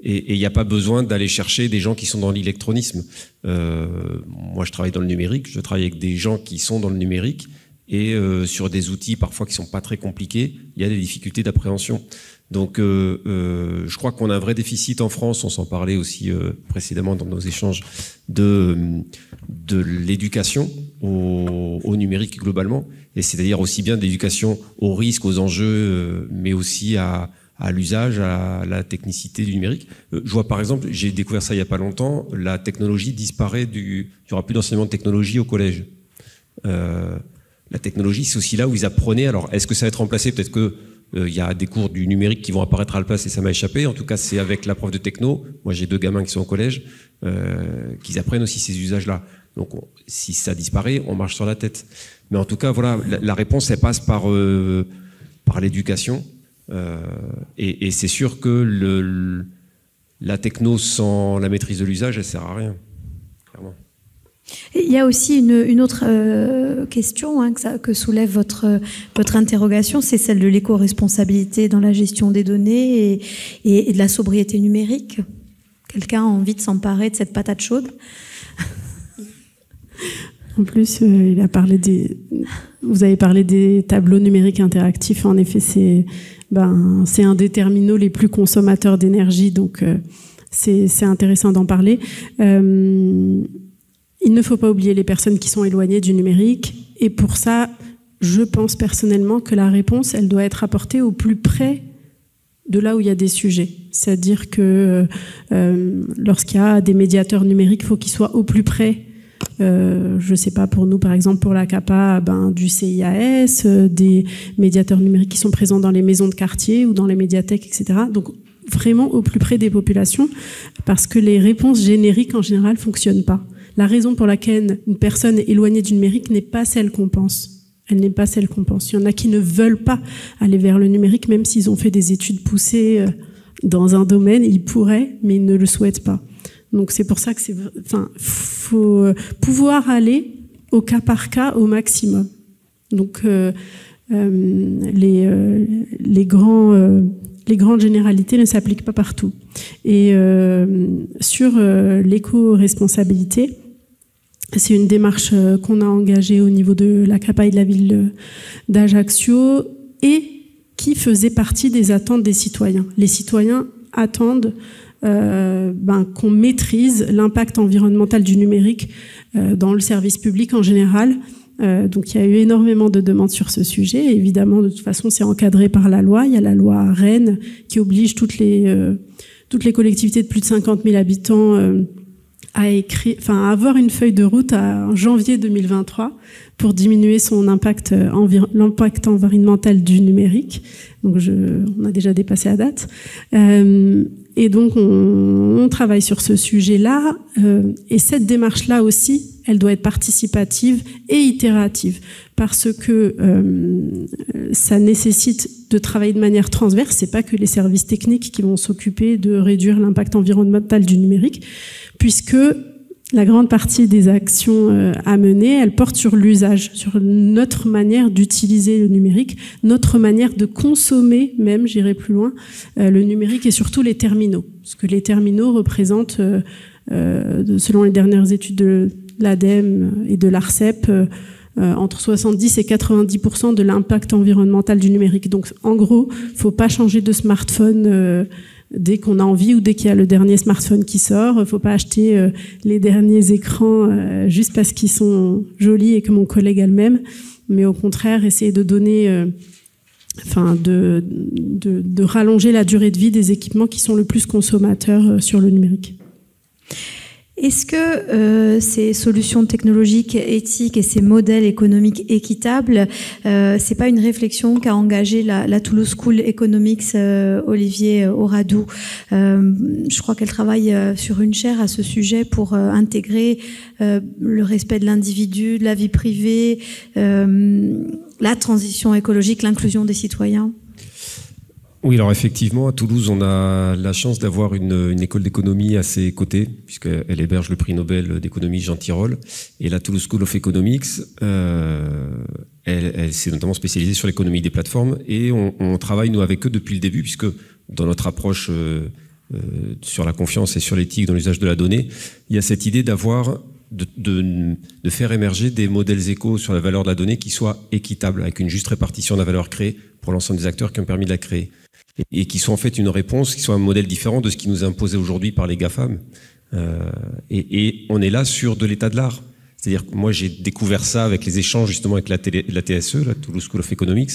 Et il n'y a pas besoin d'aller chercher des gens qui sont dans l'électronisme. Moi, je travaille dans le numérique, je travaille avec des gens qui sont dans le numérique, et sur des outils parfois qui ne sont pas très compliqués, il y a des difficultés d'appréhension. Donc, je crois qu'on a un vrai déficit en France, on s'en parlait aussi précédemment dans nos échanges, de l'éducation au numérique globalement, et c'est-à-dire aussi bien d'éducation aux risques, aux enjeux, mais aussi à à l'usage, à la technicité du numérique. Je vois par exemple, j'ai découvert ça il n'y a pas longtemps, la technologie disparaît il n'y aura plus d'enseignement de technologie au collège. La technologie, c'est aussi là où ils apprenaient. Alors, est-ce que ça va être remplacé? Peut-être que il y a des cours du numérique qui vont apparaître à la place et ça m'a échappé. En tout cas, c'est avec la prof de techno. Moi, j'ai 2 gamins qui sont au collège, qu'ils apprennent aussi ces usages-là. Donc, si ça disparaît, on marche sur la tête. Mais en tout cas, voilà, la réponse, elle passe par l'éducation. Et c'est sûr que la techno sans la maîtrise de l'usage, elle sert à rien, clairement. Il y a aussi une autre question que soulève votre interrogation, c'est celle de l'éco-responsabilité dans la gestion des données et de la sobriété numérique. Quelqu'un a envie de s'emparer de cette patate chaude? En plus, vous avez parlé des tableaux numériques interactifs. En effet, c'est un des terminaux les plus consommateurs d'énergie, donc c'est intéressant d'en parler. Il ne faut pas oublier les personnes qui sont éloignées du numérique. Et pour ça, je pense personnellement que la réponse, elle doit être apportée au plus près de là où il y a des sujets. C'est-à-dire que lorsqu'il y a des médiateurs numériques, il faut qu'ils soient au plus près. Je ne sais pas, pour nous, par exemple, pour la CAPA, du CIAS, des médiateurs numériques qui sont présents dans les maisons de quartier ou dans les médiathèques, etc. Donc, vraiment au plus près des populations, parce que les réponses génériques, en général, ne fonctionnent pas. La raison pour laquelle une personne est éloignée du numérique n'est pas celle qu'on pense. Elle n'est pas celle qu'on pense. Il y en a qui ne veulent pas aller vers le numérique, même s'ils ont fait des études poussées dans un domaine, ils pourraient, mais ils ne le souhaitent pas. Donc c'est pour ça que faut pouvoir aller au cas par cas au maximum. Donc les grandes généralités ne s'appliquent pas partout. Et sur l'éco-responsabilité, c'est une démarche qu'on a engagée au niveau de la CAPA et de la ville d'Ajaccio et qui faisait partie des attentes des citoyens. Les citoyens attendent qu'on maîtrise l'impact environnemental du numérique dans le service public en général. Donc il y a eu énormément de demandes sur ce sujet. Et évidemment, de toute façon, c'est encadré par la loi. Il y a la loi Rennes qui oblige toutes les collectivités de plus de 50 000 habitants à avoir une feuille de route en janvier 2023 pour diminuer son impact, l'impact environnemental du numérique. Donc on a déjà dépassé la date. Et donc on travaille sur ce sujet-là. Et cette démarche-là aussi, elle doit être participative et itérative parce que ça nécessite de travailler de manière transverse. C'est pas que les services techniques qui vont s'occuper de réduire l'impact environnemental du numérique, puisque la grande partie des actions à mener, elles portent sur l'usage, sur notre manière d'utiliser le numérique, notre manière de consommer, même, j'irai plus loin, le numérique et surtout les terminaux. Parce que les terminaux représentent, selon les dernières études de l'ADEME et de l'ARCEP, entre 70 et 90% de l'impact environnemental du numérique. Donc, en gros, faut pas changer de smartphone dès qu'on a envie ou dès qu'il y a le dernier smartphone qui sort. Faut pas acheter les derniers écrans juste parce qu'ils sont jolis et que mon collègue a le même, mais au contraire, essayer de donner, de rallonger la durée de vie des équipements qui sont le plus consommateurs sur le numérique. Est-ce que ces solutions technologiques éthiques et ces modèles économiques équitables, c'est pas une réflexion qu'a engagée la Toulouse School Economics, Olivier Auradou? Je crois qu'elle travaille sur une chaire à ce sujet pour intégrer le respect de l'individu, de la vie privée, la transition écologique, l'inclusion des citoyens. Oui, alors effectivement, à Toulouse, on a la chance d'avoir une école d'économie à ses côtés, puisqu'elle héberge le prix Nobel d'économie Jean Tirole. Et la Toulouse School of Economics, elle s'est notamment spécialisée sur l'économie des plateformes. Et on travaille, nous, avec eux depuis le début, puisque dans notre approche sur la confiance et sur l'éthique dans l'usage de la donnée, il y a cette idée d'avoir de faire émerger des modèles éco sur la valeur de la donnée qui soient équitables, avec une juste répartition de la valeur créée pour l'ensemble des acteurs qui ont permis de la créer. Et qui soit en fait une réponse, qui soit un modèle différent de ce qui nous est imposé aujourd'hui par les GAFAM. Et on est là sur de l'état de l'art. C'est-à-dire que moi j'ai découvert ça avec les échanges justement avec la TSE, la Toulouse School of Economics,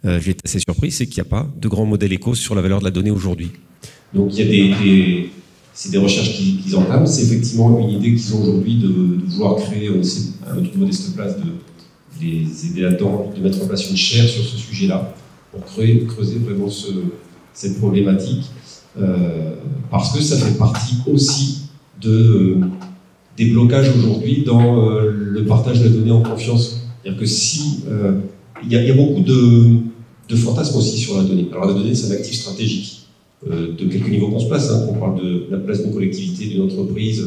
j'ai été assez surpris, c'est qu'il n'y a pas de grand modèle éco sur la valeur de la donnée aujourd'hui. Donc il y a c'est des recherches qu'ils entament. C'est effectivement une idée qu'ils ont aujourd'hui de vouloir créer, à notre modeste place, de les aider là-dedans, de mettre en place une chaire sur ce sujet-là, pour creuser vraiment cette problématique, parce que ça fait partie aussi des blocages aujourd'hui dans le partage de la donnée en confiance. C'est-à-dire que si il y a beaucoup de fantasmes aussi sur la donnée. Alors la donnée, c'est un actif stratégique. De quelques niveaux qu'on se place, qu'on parle de la place d'une collectivité, d'une entreprise,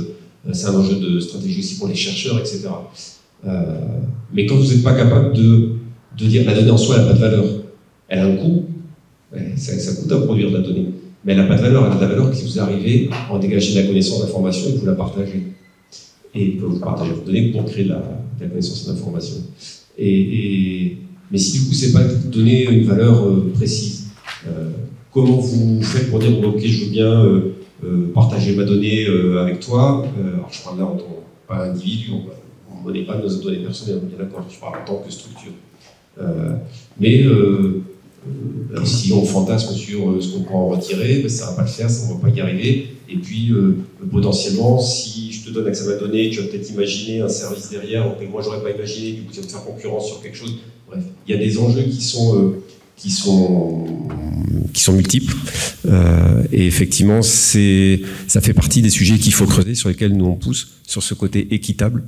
c'est un enjeu de stratégie aussi pour les chercheurs, etc. Mais quand vous n'êtes pas capable de dire la donnée en soi, elle n'a pas de valeur, elle a un coût, ça coûte à produire de la donnée, mais elle n'a pas de valeur, elle a de la valeur si vous arrivez à en dégager de la connaissance d'information et que vous la partagez. Et vous partagez vos données pour créer de la connaissance d'information. Mais si du coup, c'est pas donner une valeur précise, comment vous faites pour dire ok, je veux bien partager ma donnée avec toi. Alors je parle là en tant pas individu, on ne connaît pas nos données personnelles, on est bien d'accord, je parle en tant que structure. Mais si on fantasme sur ce qu'on peut en retirer, ça ne va pas le faire, ça ne va pas y arriver. Et puis potentiellement, si je te donne accès à ma donnée, tu vas peut-être imaginer un service derrière que moi j'aurais pas imaginé, du coup tu vas te faire concurrence sur quelque chose. Bref, il y a des enjeux qui sont multiples, et effectivement ça fait partie des sujets qu'il faut creuser, sur lesquels nous on pousse, sur ce côté équitable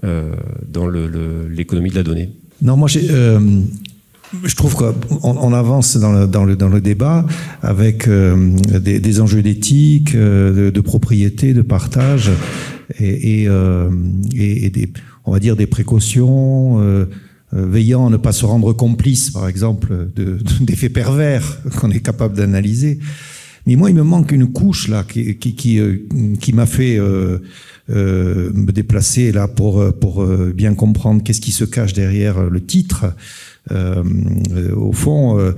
dans l'économie de la donnée. Non, moi je trouve qu'on avance dans le débat avec des enjeux d'éthique, de propriété, de partage, et on va dire des précautions, veillant à ne pas se rendre complice, par exemple, d'effets pervers qu'on est capable d'analyser. Mais moi, il me manque une couche là qui m'a fait me déplacer là pour bien comprendre qu'est-ce qui se cache derrière le titre. Au fond,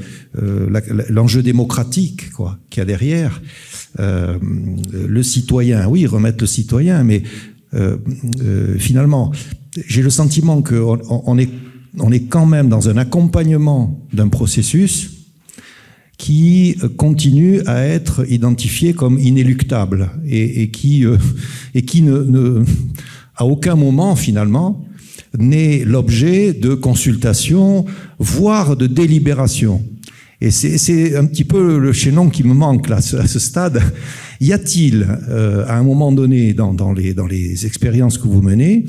l'enjeu démocratique qu'il y a derrière, le citoyen. Oui, remettre le citoyen, mais finalement, j'ai le sentiment qu'on est quand même dans un accompagnement d'un processus qui continue à être identifié comme inéluctable et qui ne à aucun moment finalement n'est l'objet de consultation, voire de délibération. Et c'est un petit peu le chaînon qui me manque là, à ce stade. Y a-t-il, à un moment donné, dans les expériences que vous menez,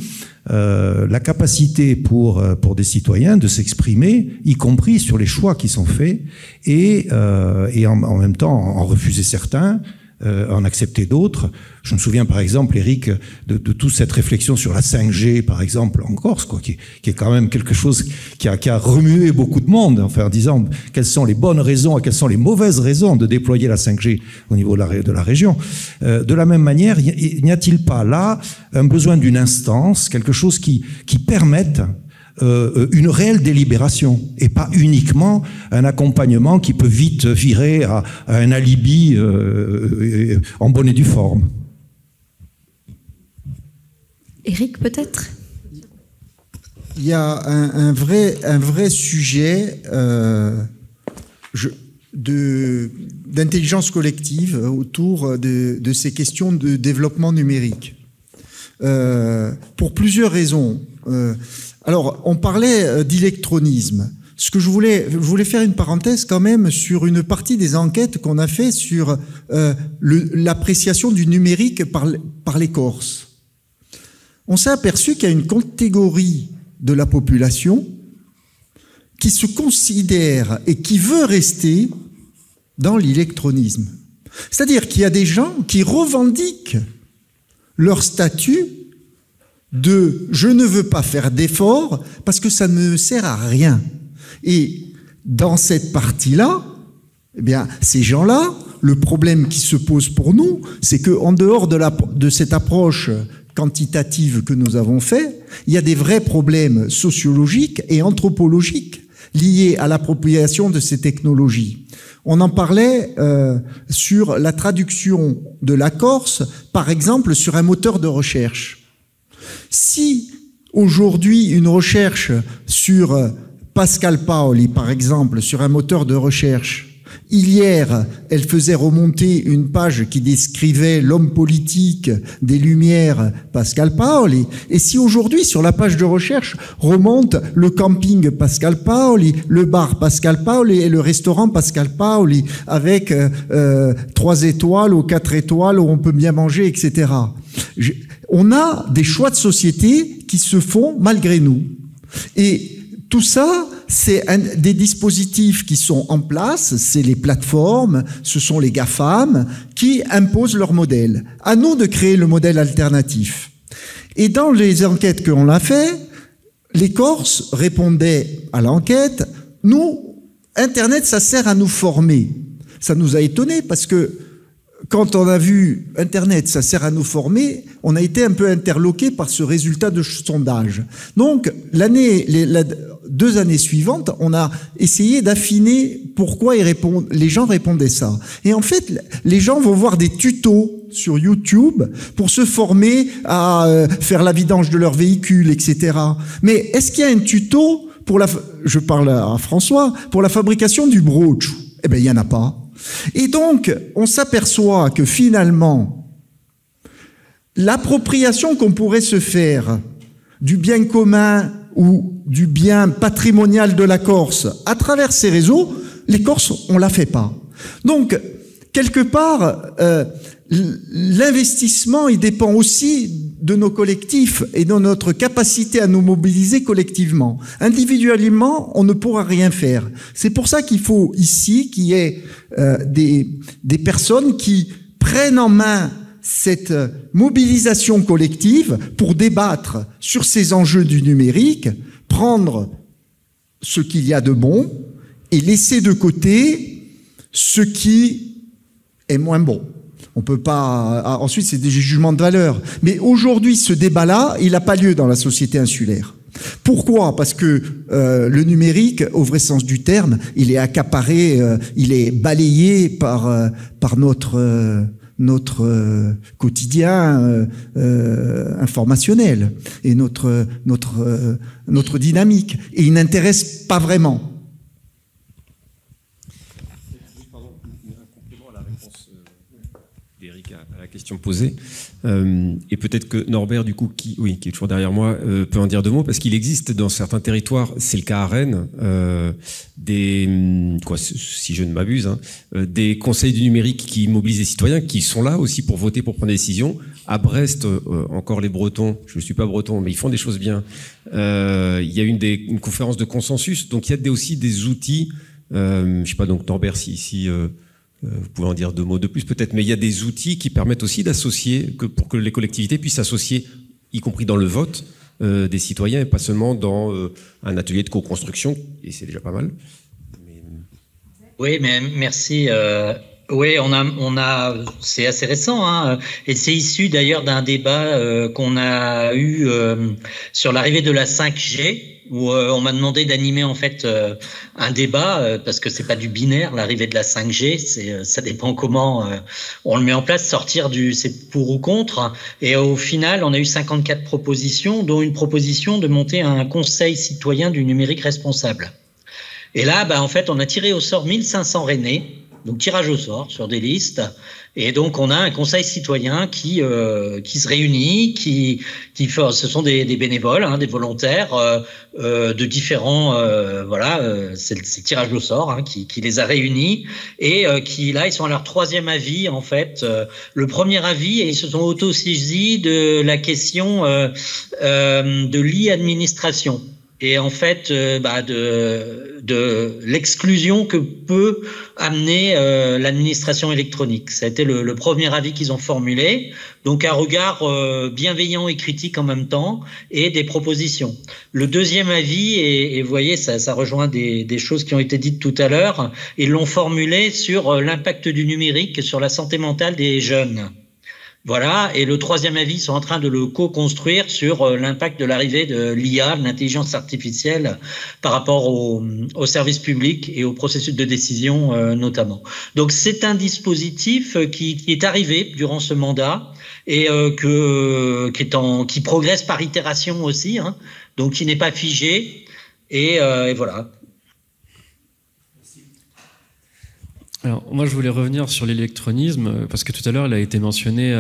la capacité pour des citoyens de s'exprimer, y compris sur les choix qui sont faits, et en même temps en refuser certains, en accepter d'autres. Je me souviens par exemple, Eric, de toute cette réflexion sur la 5G, par exemple, en Corse, qui est quand même quelque chose qui a remué beaucoup de monde, enfin, en disant quelles sont les bonnes raisons et quelles sont les mauvaises raisons de déployer la 5G au niveau de la région. De la même manière, n'y a-t-il pas là un besoin d'une instance, quelque chose qui permette une réelle délibération et pas uniquement un accompagnement qui peut vite virer à un alibi en bonne et due forme. Éric, peut-être ? Il y a un vrai sujet d'intelligence collective autour de ces questions de développement numérique. Pour plusieurs raisons. Alors, on parlait d'électronisme. Ce que je voulais faire une parenthèse quand même sur une partie des enquêtes qu'on a fait sur l'appréciation du numérique par les Corses. On s'est aperçu qu'il y a une catégorie de la population qui se considère et qui veut rester dans l'électronisme. C'est-à-dire qu'il y a des gens qui revendiquent leur statut de « je ne veux pas faire d'efforts parce que ça ne me sert à rien ». Et dans cette partie-là, eh bien, ces gens-là, le problème qui se pose pour nous, c'est qu'en dehors de cette approche quantitative que nous avons fait, il y a des vrais problèmes sociologiques et anthropologiques liés à l'appropriation de ces technologies. On en parlait sur la traduction de la Corse, par exemple, sur un moteur de recherche. Si aujourd'hui une recherche sur Pascal Paoli, par exemple, sur un moteur de recherche, hier, elle faisait remonter une page qui décrivait l'homme politique des Lumières, Pascal Paoli. Et si aujourd'hui, sur la page de recherche, remonte le camping Pascal Paoli, le bar Pascal Paoli et le restaurant Pascal Paoli, avec 3 étoiles ou 4 étoiles où on peut bien manger, etc. On a des choix de société qui se font malgré nous. Et tout ça, c'est des dispositifs qui sont en place, c'est les plateformes, ce sont les GAFAM qui imposent leur modèle. À nous de créer le modèle alternatif. Et dans les enquêtes que l'on a fait, les Corses répondaient à l'enquête, nous, Internet, ça sert à nous former. Ça nous a étonnés parce que quand on a vu Internet, ça sert à nous former, on a été un peu interloqué par ce résultat de sondage. Donc, les 2 années suivantes, on a essayé d'affiner pourquoi les gens répondaient ça. Et en fait, les gens vont voir des tutos sur YouTube pour se former à faire la vidange de leur véhicule, etc. Mais est-ce qu'il y a un tuto je parle à François, pour la fabrication du brooch? Eh bien, il n'y en a pas. Et donc, on s'aperçoit que finalement, l'appropriation qu'on pourrait se faire du bien commun ou du bien patrimonial de la Corse à travers ces réseaux, les Corses, on ne la fait pas. Donc, quelque part, l'investissement, il dépend aussi de nos collectifs et de notre capacité à nous mobiliser collectivement. Individuellement, on ne pourra rien faire. C'est pour ça qu'il faut ici qu'il y ait des personnes qui prennent en main cette mobilisation collective pour débattre sur ces enjeux du numérique, prendre ce qu'il y a de bon et laisser de côté ce qui est moins bon. On peut pas... Ensuite, c'est des jugements de valeur. Mais aujourd'hui, ce débat-là, il n'a pas lieu dans la société insulaire. Pourquoi? Parce que le numérique, au vrai sens du terme, il est accaparé, il est balayé par notre quotidien informationnel et notre dynamique. Et il n'intéresse pas vraiment. À la question posée. Et peut-être que Norbert, du coup, qui est toujours derrière moi, peut en dire 2 mots, parce qu'il existe dans certains territoires, c'est le cas à Rennes, si je ne m'abuse, des conseils du numérique qui mobilisent les citoyens, qui sont là aussi pour voter, pour prendre des décisions. À Brest, encore les Bretons, je ne suis pas breton, mais ils font des choses bien. Il y a une conférence de consensus, donc il y a aussi des outils, je ne sais pas, donc Norbert, vous pouvez en dire 2 mots de plus peut-être, mais il y a des outils qui permettent aussi d'associer, pour que les collectivités puissent associer, y compris dans le vote, des citoyens et pas seulement dans un atelier de co-construction, et c'est déjà pas mal. Oui, mais merci. Oui, c'est assez récent, hein, et c'est issu d'ailleurs d'un débat qu'on a eu sur l'arrivée de la 5G. Où on m'a demandé d'animer en fait un débat parce que c'est pas du binaire l'arrivée de la 5G, ça dépend comment on le met en place, c'est pour ou contre. Et au final, on a eu 54 propositions, dont une proposition de monter un conseil citoyen du numérique responsable. Et là, en fait, on a tiré au sort 1500 Rennais, donc tirage au sort sur des listes. Et donc, on a un conseil citoyen qui se réunit, ce sont des bénévoles, des volontaires de différents, c'est le tirage au sort qui les a réunis et ils sont à leur 3e avis en fait. Le premier avis, et ils se sont auto-saisis de la question de l'e-administration. Et en fait, de l'exclusion que peut amener l'administration électronique. Ça a été le premier avis qu'ils ont formulé. Donc un regard bienveillant et critique en même temps, et des propositions. Le deuxième avis, et vous voyez, ça rejoint des choses qui ont été dites tout à l'heure, ils l'ont formulé sur l'impact du numérique sur la santé mentale des jeunes. Voilà, et le troisième avis, ils sont en train de le co-construire sur l'impact de l'arrivée de l'IA, de l'intelligence artificielle, par rapport au service public et au processus de décision notamment. Donc c'est un dispositif qui est arrivé durant ce mandat et qui progresse par itération aussi, donc qui n'est pas figé. Et voilà. Alors, moi, je voulais revenir sur l'électronisme, parce que tout à l'heure, il a été mentionné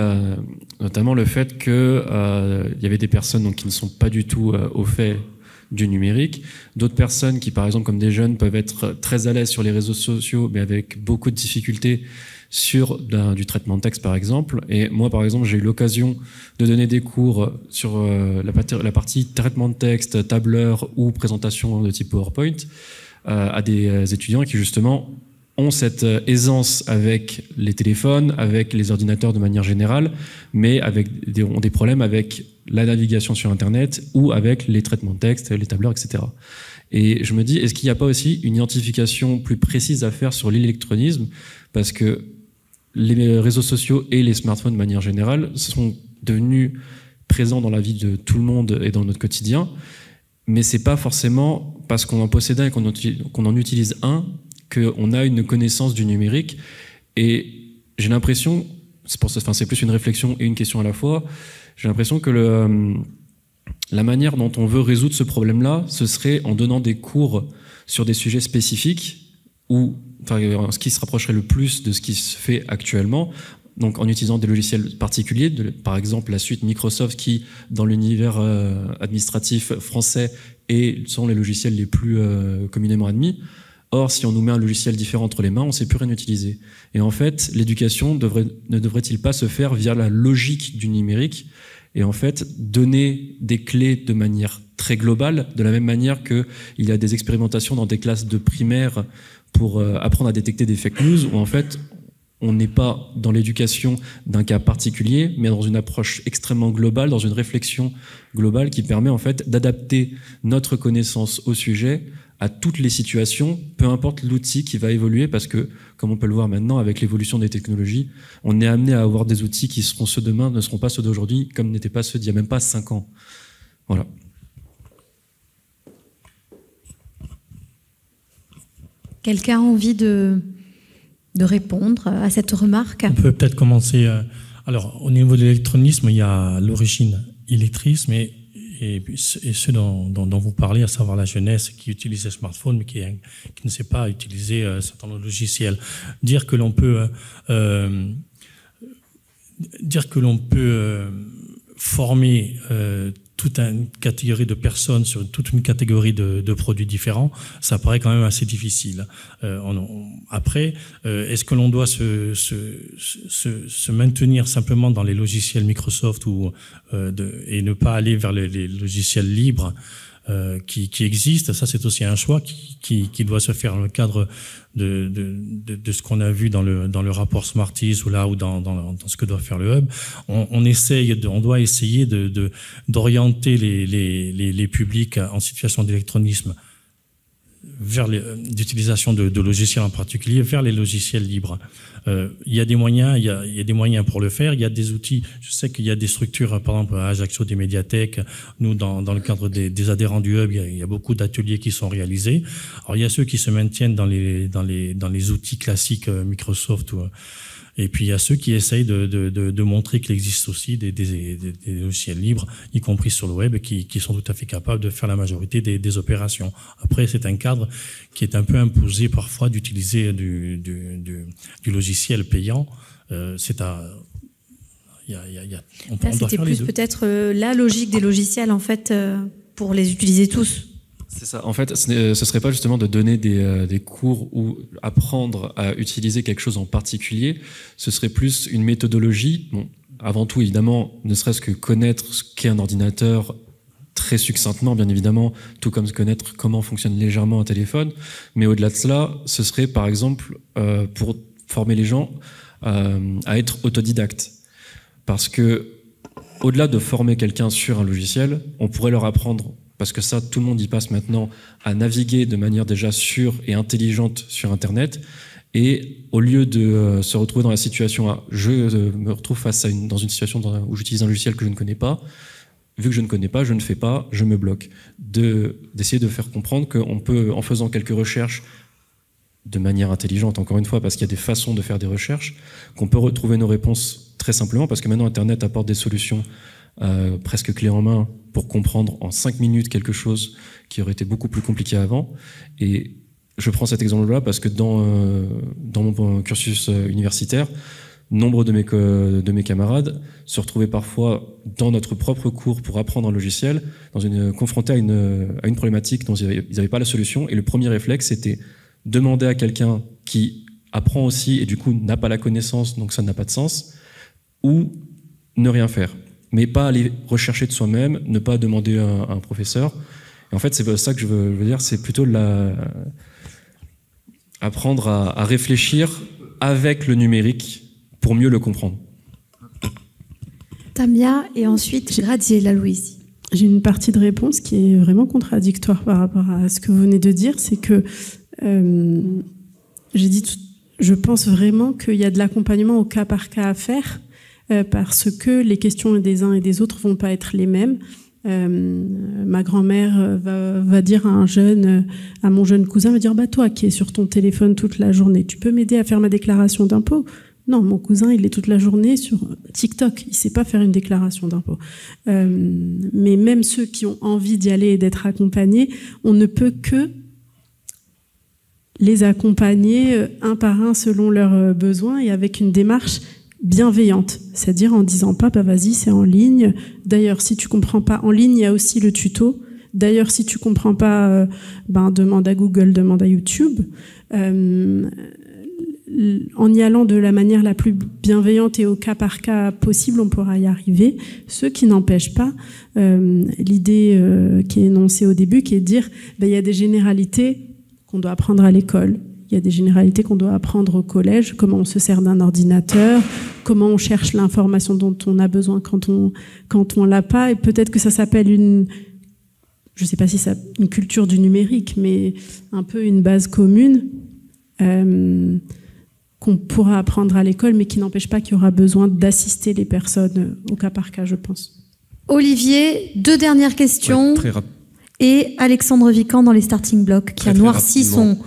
notamment le fait qu'il y avait des personnes donc, qui ne sont pas du tout au fait du numérique, d'autres personnes qui, par exemple, comme des jeunes, peuvent être très à l'aise sur les réseaux sociaux, mais avec beaucoup de difficultés sur du traitement de texte, par exemple. Et moi, par exemple, j'ai eu l'occasion de donner des cours sur la partie traitement de texte, tableur ou présentation de type PowerPoint à des étudiants qui, justement, ont cette aisance avec les téléphones, avec les ordinateurs de manière générale, mais ont des problèmes avec la navigation sur Internet ou avec les traitements de texte, les tableurs, etc. Et je me dis, est-ce qu'il n'y a pas aussi une identification plus précise à faire sur l'électronisme? Parce que les réseaux sociaux et les smartphones de manière générale sont devenus présents dans la vie de tout le monde et dans notre quotidien, mais c'est pas forcément parce qu'on en possède un et qu'on en utilise un qu'on a une connaissance du numérique. Et j'ai l'impression, c'est plus une réflexion et une question à la fois, j'ai l'impression que la manière dont on veut résoudre ce problème-là, ce serait en donnant des cours sur des sujets spécifiques, ou ce qui se rapprocherait le plus de ce qui se fait actuellement, donc en utilisant des logiciels particuliers, par exemple la suite Microsoft qui, dans l'univers administratif français, sont les logiciels les plus communément admis. Or, si on nous met un logiciel différent entre les mains, on ne sait plus rien utiliser. Et en fait, l'éducation ne devrait-il pas se faire via la logique du numérique et en fait donner des clés de manière très globale, de la même manière qu'il y a des expérimentations dans des classes de primaire pour apprendre à détecter des fake news, où en fait on n'est pas dans l'éducation d'un cas particulier, mais dans une approche extrêmement globale, dans une réflexion globale qui permet en fait d'adapter notre connaissance au sujet à toutes les situations, peu importe l'outil qui va évoluer, parce que, comme on peut le voir maintenant avec l'évolution des technologies, on est amené à avoir des outils qui seront ceux de demain, ne seront pas ceux d'aujourd'hui, comme n'étaient pas ceux d'il y a même pas 5 ans. Voilà. Quelqu'un a envie de répondre à cette remarque? On peut peut-être commencer. Alors, au niveau de l'électronisme, il y a l'origine illettriste, et ceux dont vous parlez, à savoir la jeunesse qui utilise les smartphones mais qui ne sait pas utiliser certains logiciels. Dire que l'on peut former toute une catégorie de personnes sur toute une catégorie de produits différents, ça paraît quand même assez difficile. Après, est-ce que l'on doit se maintenir simplement dans les logiciels Microsoft et ne pas aller vers les logiciels libres qui existent? Ça, c'est aussi un choix qui doit se faire dans le cadre de ce qu'on a vu dans le rapport Smarties ou dans ce que doit faire le Hub. On doit essayer d'orienter les publics en situation d'électronisme vers l'utilisation de logiciels en particulier, vers les logiciels libres. Il y a des moyens, il y a des moyens pour le faire. Il y a des outils. Je sais qu'il y a des structures, par exemple à Ajaccio, des médiathèques. Nous, dans le cadre des adhérents du Hub, il y a beaucoup d'ateliers qui sont réalisés. Alors, il y a ceux qui se maintiennent dans les outils classiques Microsoft. Et puis il y a ceux qui essayent de montrer qu'il existe aussi des logiciels libres, y compris sur le web, qui sont tout à fait capables de faire la majorité des opérations. Après, c'est un cadre qui est un peu imposé parfois d'utiliser du logiciel payant. On c'était plus peut-être la logique des logiciels en fait pour les utiliser tous. C'est ça. En fait, ce serait pas justement de donner des cours ou apprendre à utiliser quelque chose en particulier. Ce serait plus une méthodologie. Bon, avant tout, évidemment, ne serait-ce que connaître ce qu'est un ordinateur très succinctement, bien évidemment, tout comme connaître comment fonctionne légèrement un téléphone. Mais au-delà de cela, ce serait par exemple pour former les gens à être autodidactes. Parce que au-delà de former quelqu'un sur un logiciel, on pourrait leur apprendre, parce que ça, tout le monde y passe maintenant, à naviguer de manière déjà sûre et intelligente sur Internet. Et au lieu de se retrouver dans la situation, je me retrouve dans une situation où j'utilise un logiciel que je ne connais pas, vu que je ne connais pas, je ne fais pas, je me bloque. D'essayer de faire comprendre qu'on peut, en faisant quelques recherches, de manière intelligente, encore une fois, parce qu'il y a des façons de faire des recherches, qu'on peut retrouver nos réponses très simplement, parce que maintenant Internet apporte des solutions presque clé en main pour comprendre en 5 minutes quelque chose qui aurait été beaucoup plus compliqué avant. Et je prends cet exemple-là parce que dans mon cursus universitaire, nombre de mes camarades se retrouvaient parfois dans notre propre cours pour apprendre un logiciel, confrontés à une problématique dont ils n'avaient pas la solution. Et le premier réflexe, c'était demander à quelqu'un qui apprend aussi et du coup n'a pas la connaissance, donc ça n'a pas de sens, ou ne rien faire. Mais pas aller rechercher de soi-même, ne pas demander à un professeur. Et en fait, c'est ça que je veux dire, c'est plutôt apprendre à réfléchir avec le numérique pour mieux le comprendre. Tamia et ensuite Graziella Louisi. J'ai une partie de réponse qui est vraiment contradictoire par rapport à ce que vous venez de dire, c'est que je pense vraiment qu'il y a de l'accompagnement au cas par cas à faire parce que les questions des uns et des autres vont pas être les mêmes. Ma grand-mère va dire à mon jeune cousin, va dire toi qui es sur ton téléphone toute la journée, tu peux m'aider à faire ma déclaration d'impôt? Non, mon cousin, il est toute la journée sur TikTok. Il sait pas faire une déclaration d'impôt. Mais même ceux qui ont envie d'y aller et d'être accompagnés, on ne peut que les accompagner un par un selon leurs besoins et avec une démarche bienveillante. C'est-à-dire en disant pas, vas-y, c'est en ligne. D'ailleurs, si tu comprends pas en ligne, il y a aussi le tuto. D'ailleurs, si tu comprends pas, demande à Google, demande à YouTube. En y allant de la manière la plus bienveillante et au cas par cas possible, on pourra y arriver. Ce qui n'empêche pas l'idée qui est énoncée au début, qui est de dire il y a des généralités qu'on doit apprendre à l'école, il y a des généralités qu'on doit apprendre au collège, comment on se sert d'un ordinateur, comment on cherche l'information dont on a besoin quand on l'a pas, et peut-être que ça s'appelle je sais pas si ça une culture du numérique, mais un peu une base commune. Qu'on pourra apprendre à l'école, mais qui n'empêche pas qu'il y aura besoin d'assister les personnes au cas par cas, je pense. Olivier, 2 dernières questions. Ouais, et Alexandre Vican dans les starting blocks, qui a noirci son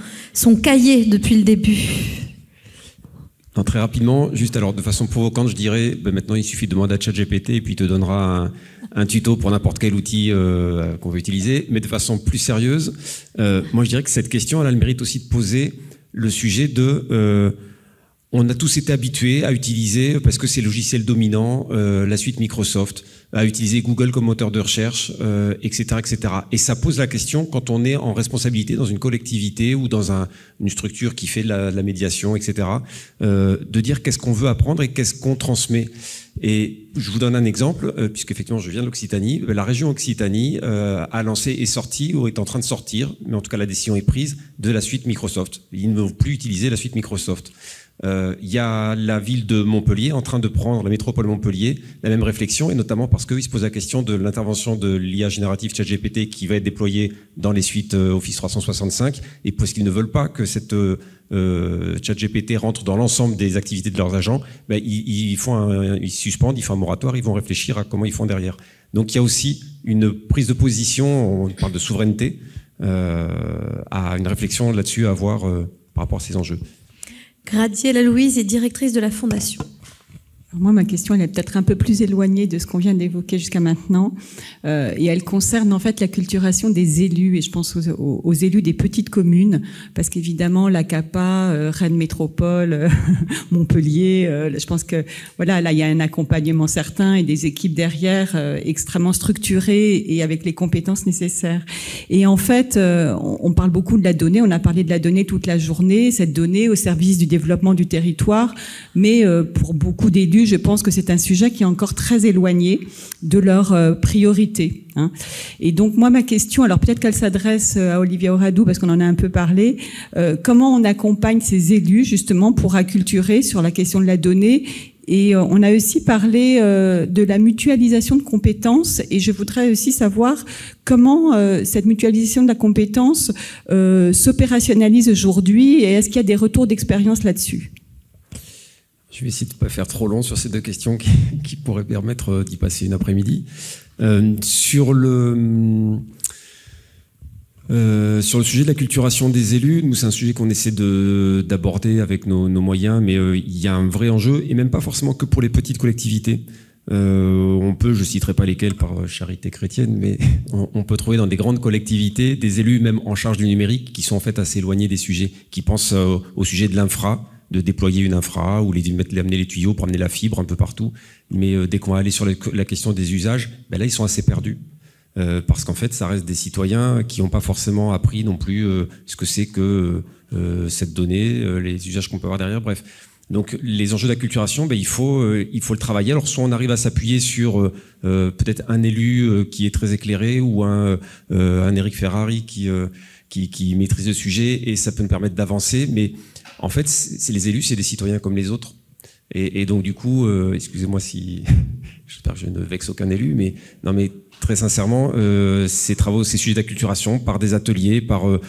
cahier depuis le début. Non, très rapidement, juste alors de façon provocante, je dirais, maintenant il suffit de demander à ChatGPT et puis il te donnera un tuto pour n'importe quel outil qu'on veut utiliser. Mais de façon plus sérieuse, moi je dirais que cette question, elle a le mérite aussi de poser le sujet de... on a tous été habitués à utiliser, parce que c'est le logiciel dominant, la suite Microsoft, à utiliser Google comme moteur de recherche, etc., etc. Et ça pose la question, quand on est en responsabilité dans une collectivité ou dans une structure qui fait de la médiation, etc., de dire qu'est-ce qu'on veut apprendre et qu'est-ce qu'on transmet. Et je vous donne un exemple, puisqu'effectivement je viens de l'Occitanie. La région Occitanie a lancé, est sortie, ou est en train de sortir, mais en tout cas la décision est prise, de la suite Microsoft. Ils ne vont plus utiliser la suite Microsoft. Il y a la ville de Montpellier en train de prendre, la métropole Montpellier, la même réflexion, et notamment parce qu'ils se posent la question de l'intervention de l'IA générative ChatGPT qui va être déployée dans les suites Office 365, et parce qu'ils ne veulent pas que cette ChatGPT rentre dans l'ensemble des activités de leurs agents, ils suspendent, ils font un moratoire, ils vont réfléchir à comment ils font derrière. Donc il y a aussi une prise de position, on parle de souveraineté, à une réflexion là-dessus à avoir par rapport à ces enjeux. Graziella Louise est directrice de la Fondation. Alors moi, ma question, elle est peut-être un peu plus éloignée de ce qu'on vient d'évoquer jusqu'à maintenant, et elle concerne en fait l'acculturation des élus, et je pense aux élus des petites communes, parce qu'évidemment, la CAPA, Rennes Métropole, Montpellier, je pense que voilà, là, il y a un accompagnement certain et des équipes derrière extrêmement structurées et avec les compétences nécessaires. Et en fait, on parle beaucoup de la donnée, on a parlé de la donnée toute la journée, cette donnée au service du développement du territoire, mais pour beaucoup d'élus, je pense que c'est un sujet qui est encore très éloigné de leurs priorités. Et donc moi, ma question, alors peut-être qu'elle s'adresse à Olivia Oradou parce qu'on en a un peu parlé, comment on accompagne ces élus justement pour acculturer sur la question de la donnée. Et on a aussi parlé de la mutualisation de compétences, et je voudrais aussi savoir comment cette mutualisation de la compétence s'opérationnalise aujourd'hui, et est-ce qu'il y a des retours d'expérience là-dessus ? Je vais essayer de ne pas faire trop long sur ces 2 questions qui pourraient permettre d'y passer une après-midi. Sur le sujet de l'acculturation des élus, nous c'est un sujet qu'on essaie d'aborder avec nos moyens, mais il y a un vrai enjeu, et même pas forcément que pour les petites collectivités. On peut, je citerai pas lesquels par charité chrétienne, mais on peut trouver dans des grandes collectivités des élus même en charge du numérique qui sont en fait assez éloignés des sujets, qui pensent au sujet de l'infra, de déployer une infra ou amener les tuyaux pour amener la fibre un peu partout. Mais dès qu'on va aller sur la question des usages, ben là ils sont assez perdus. Parce qu'en fait ça reste des citoyens qui n'ont pas forcément appris non plus ce que c'est que cette donnée, les usages qu'on peut avoir derrière, bref. Donc les enjeux d'acculturation, ben, il faut le travailler. Alors soit on arrive à s'appuyer sur peut-être un élu qui est très éclairé ou un Éric Ferrari qui maîtrise le sujet et ça peut nous permettre d'avancer. Mais en fait, c'est les élus, c'est des citoyens comme les autres. Et donc du coup, excusez-moi si j'espère que je ne vexe aucun élu, mais non mais très sincèrement, ces travaux, ces sujets d'acculturation, par des ateliers, parfois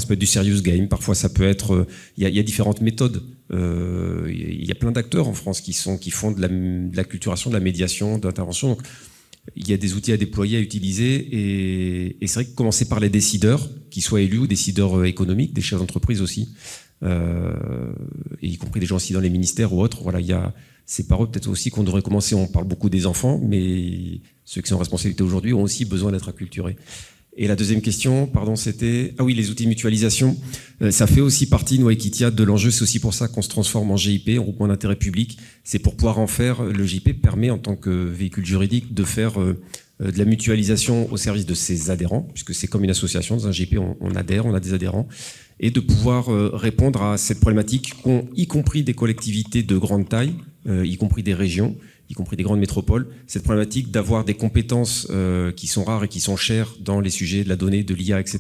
ça peut être du serious game, parfois ça peut être, il y a différentes méthodes. Il y a plein d'acteurs en France qui font de l'acculturation, de la médiation, de l'intervention. Donc, il y a des outils à déployer, à utiliser, et c'est vrai que commencer par les décideurs, qu'ils soient élus ou décideurs économiques, des chefs d'entreprise aussi, et y compris des gens aussi dans les ministères ou autres. Voilà, c'est par eux peut-être aussi qu'on devrait commencer. On parle beaucoup des enfants, mais ceux qui sont en responsabilité aujourd'hui ont aussi besoin d'être acculturés. Et la deuxième question, pardon, c'était... Ah oui, les outils de mutualisation. Ça fait aussi partie, nous, Equitia, de l'enjeu. C'est aussi pour ça qu'on se transforme en GIP, en groupement d'intérêt public. C'est pour pouvoir en faire... Le GIP permet, en tant que véhicule juridique, de faire de la mutualisation au service de ses adhérents, puisque c'est comme une association. Dans un GIP, on adhère, on a des adhérents. Et de pouvoir répondre à cette problématique qu'ont, y compris des collectivités de grande taille, y compris des régions, y compris des grandes métropoles, cette problématique d'avoir des compétences qui sont rares et qui sont chères dans les sujets de la donnée, de l'IA, etc.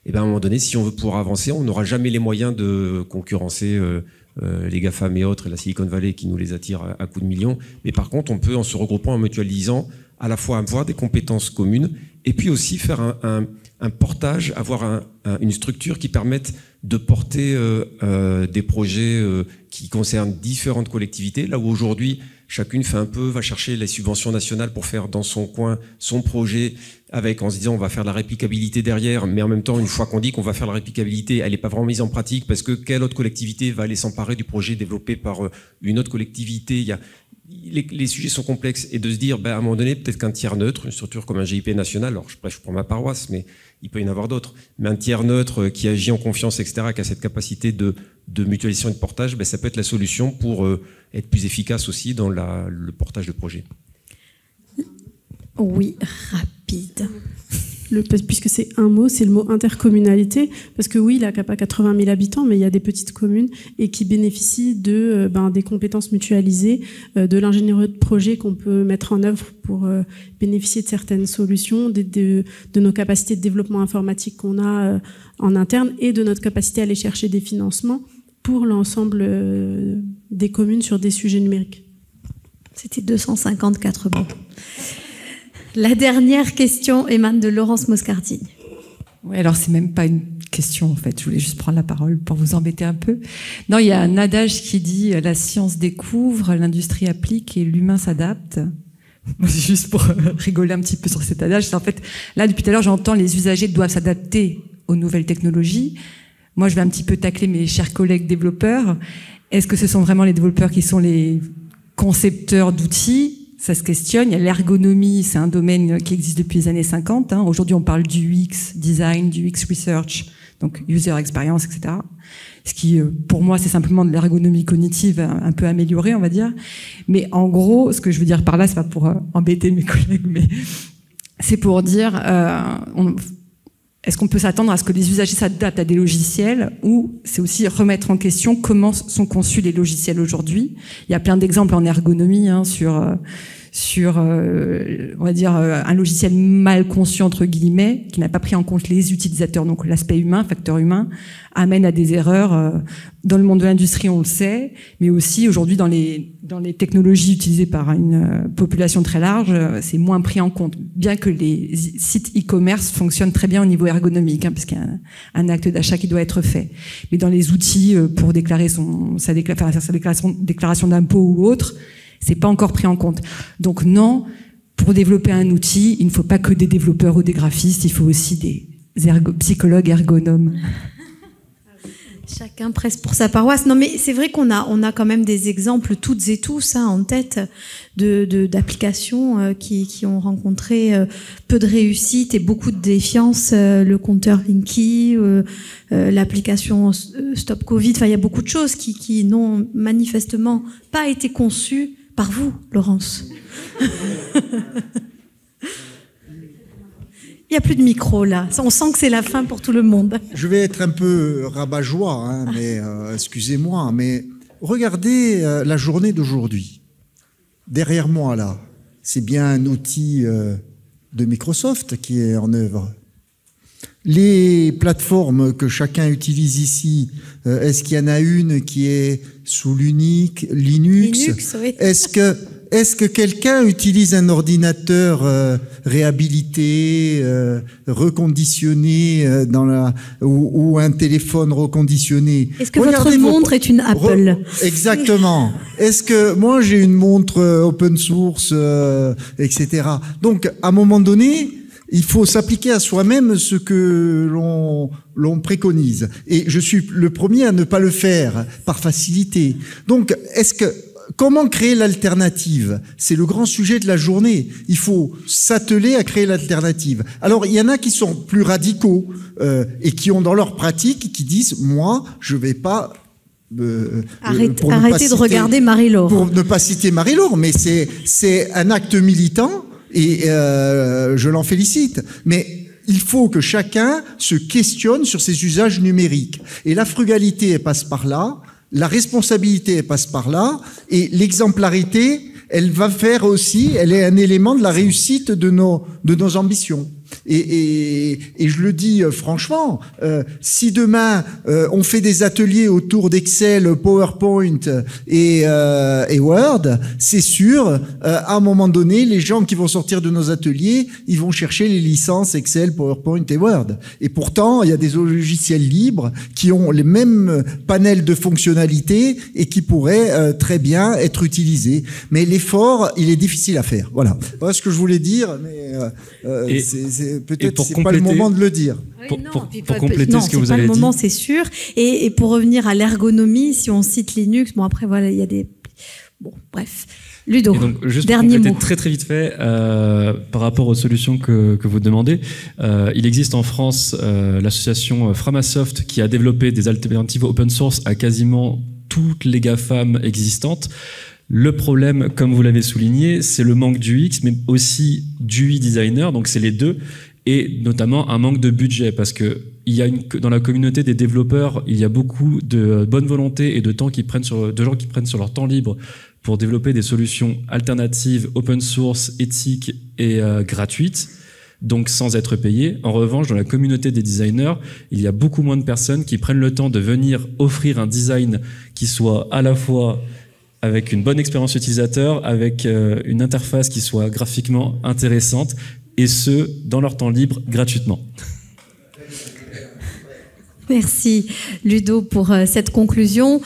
Et bien à un moment donné, si on veut pouvoir avancer, on n'aura jamais les moyens de concurrencer les GAFAM et autres, et la Silicon Valley qui nous les attire à coups de millions. Mais par contre, on peut, en se regroupant, en mutualisant, à la fois avoir des compétences communes et puis aussi faire un portage, avoir une structure qui permette de porter des projets qui concernent différentes collectivités, là où aujourd'hui chacune fait va chercher les subventions nationales pour faire dans son coin son projet, en se disant on va faire de la réplicabilité derrière, mais en même temps, une fois qu'on dit qu'on va faire la réplicabilité, elle n'est pas vraiment mise en pratique parce que quelle autre collectivité va aller s'emparer du projet développé par une autre collectivité. Les sujets sont complexes, et de se dire, à un moment donné, peut-être qu'un tiers neutre, une structure comme un GIP national, alors je prends ma paroisse, mais il peut y en avoir d'autres, mais un tiers neutre qui agit en confiance, etc., qui a cette capacité de mutualisation et de portage, ça peut être la solution pour être plus efficace aussi dans le portage de projets. Oui, rapide. Puisque c'est un mot, c'est le mot intercommunalité, parce que oui, la CAP a 80 000 habitants, mais il y a des petites communes et qui bénéficient des compétences mutualisées, de l'ingénierie de projet qu'on peut mettre en œuvre pour bénéficier de certaines solutions, de nos capacités de développement informatique qu'on a en interne et de notre capacité à aller chercher des financements pour l'ensemble des communes sur des sujets numériques. C'était 254 mots. La dernière question émane de Laurence Moscardini. Oui, alors c'est même pas une question en fait, je voulais juste prendre la parole pour vous embêter un peu. Non, il y a un adage qui dit « la science découvre, l'industrie applique et l'humain s'adapte ». Juste pour rigoler un petit peu sur cet adage, c'est en fait, là depuis tout à l'heure j'entends les usagers doivent s'adapter aux nouvelles technologies. Moi je vais un petit peu tacler mes chers collègues développeurs. Est-ce que ce sont vraiment les développeurs qui sont les concepteurs d'outils ? Ça se questionne. Il y a l'ergonomie, c'est un domaine qui existe depuis les années 50. Aujourd'hui, on parle du UX design, du UX research, donc user experience, etc. Ce qui, pour moi, c'est simplement de l'ergonomie cognitive un peu améliorée, on va dire. Mais en gros, ce que je veux dire par là, c'est pas pour embêter mes collègues, mais c'est pour dire, est-ce qu'on peut s'attendre à ce que les usagers s'adaptent à des logiciels, ou c'est aussi remettre en question comment sont conçus les logiciels aujourd'hui. Il y a plein d'exemples en ergonomie sur on va dire un logiciel mal conçu entre guillemets qui n'a pas pris en compte les utilisateurs, donc l'aspect humain, facteur humain, amène à des erreurs dans le monde de l'industrie, on le sait, mais aussi aujourd'hui dans les technologies utilisées par une population très large, c'est moins pris en compte, bien que les sites e-commerce fonctionnent très bien au niveau ergonomique, puisqu'il y a un acte d'achat qui doit être fait. Mais dans les outils pour déclarer sa déclaration d'impôt ou autre, c'est pas encore pris en compte. Donc non, pour développer un outil, il ne faut pas que des développeurs ou des graphistes, il faut aussi des psychologues ergonomes. Chacun presse pour sa paroisse. Non, mais c'est vrai qu'on a quand même des exemples toutes et tous en tête d'applications qui ont rencontré peu de réussite et beaucoup de défiance. Le compteur Linky, l'application Stop Covid. Enfin, il y a beaucoup de choses qui n'ont manifestement pas été conçues par vous, Laurence. Il n'y a plus de micro là. On sent que c'est la fin pour tout le monde. Je vais être un peu rabat-joie, mais excusez-moi, mais regardez la journée d'aujourd'hui. Derrière moi là, c'est bien un outil de Microsoft qui est en œuvre. Les plateformes que chacun utilise ici, est-ce qu'il y en a une qui est sous Linux, oui. Est-ce que quelqu'un utilise un ordinateur réhabilité, reconditionné ou un téléphone reconditionné? Est-ce que votre montre est une Apple? Exactement. Est-ce que moi j'ai une montre open source, etc. Donc à un moment donné, il faut s'appliquer à soi-même ce que l'on préconise. Et je suis le premier à ne pas le faire par facilité. Donc comment créer l'alternative? C'est le grand sujet de la journée. Il faut s'atteler à créer l'alternative. Alors, il y en a qui sont plus radicaux et qui ont dans leur pratique, qui disent, moi, je vais pas... arrêtez de regarder Marie-Laure. Pour ne pas citer Marie-Laure, mais c'est un acte militant et je l'en félicite. Mais il faut que chacun se questionne sur ses usages numériques. Et la frugalité, elle passe par là. La responsabilité, elle passe par là, et l'exemplarité, elle va faire aussi, elle est un élément de la réussite de nos ambitions. Et je le dis franchement, si demain on fait des ateliers autour d'Excel, PowerPoint et Word, c'est sûr, à un moment donné, les gens qui vont sortir de nos ateliers, ils vont chercher les licences Excel, PowerPoint et Word. Et pourtant, il y a des logiciels libres qui ont les mêmes panels de fonctionnalités et qui pourraient très bien être utilisés. Mais l'effort, il est difficile à faire. Voilà ce que je voulais dire, mais peut-être c'est pas le moment de le dire. Pour compléter ce que vous avez dit. Non, c'est pas le moment, c'est sûr. Et pour revenir à l'ergonomie, si on cite Linux, bon après voilà, il y a des... Bon, bref. Ludo, donc, juste dernier pour mot. Très très vite fait, par rapport aux solutions que vous demandez, il existe en France l'association Framasoft qui a développé des alternatives open source à quasiment toutes les GAFAM existantes. Le problème, comme vous l'avez souligné, c'est le manque d'UX, mais aussi d'UI designer, donc c'est les deux, et notamment un manque de budget, parce que dans la communauté des développeurs, il y a beaucoup de bonne volonté et de gens qui prennent sur leur temps libre pour développer des solutions alternatives, open source, éthiques et gratuites, donc sans être payés. En revanche, dans la communauté des designers, il y a beaucoup moins de personnes qui prennent le temps de venir offrir un design qui soit à la fois avec une bonne expérience utilisateur, avec une interface qui soit graphiquement intéressante, et ce, dans leur temps libre, gratuitement. Merci Ludo pour cette conclusion.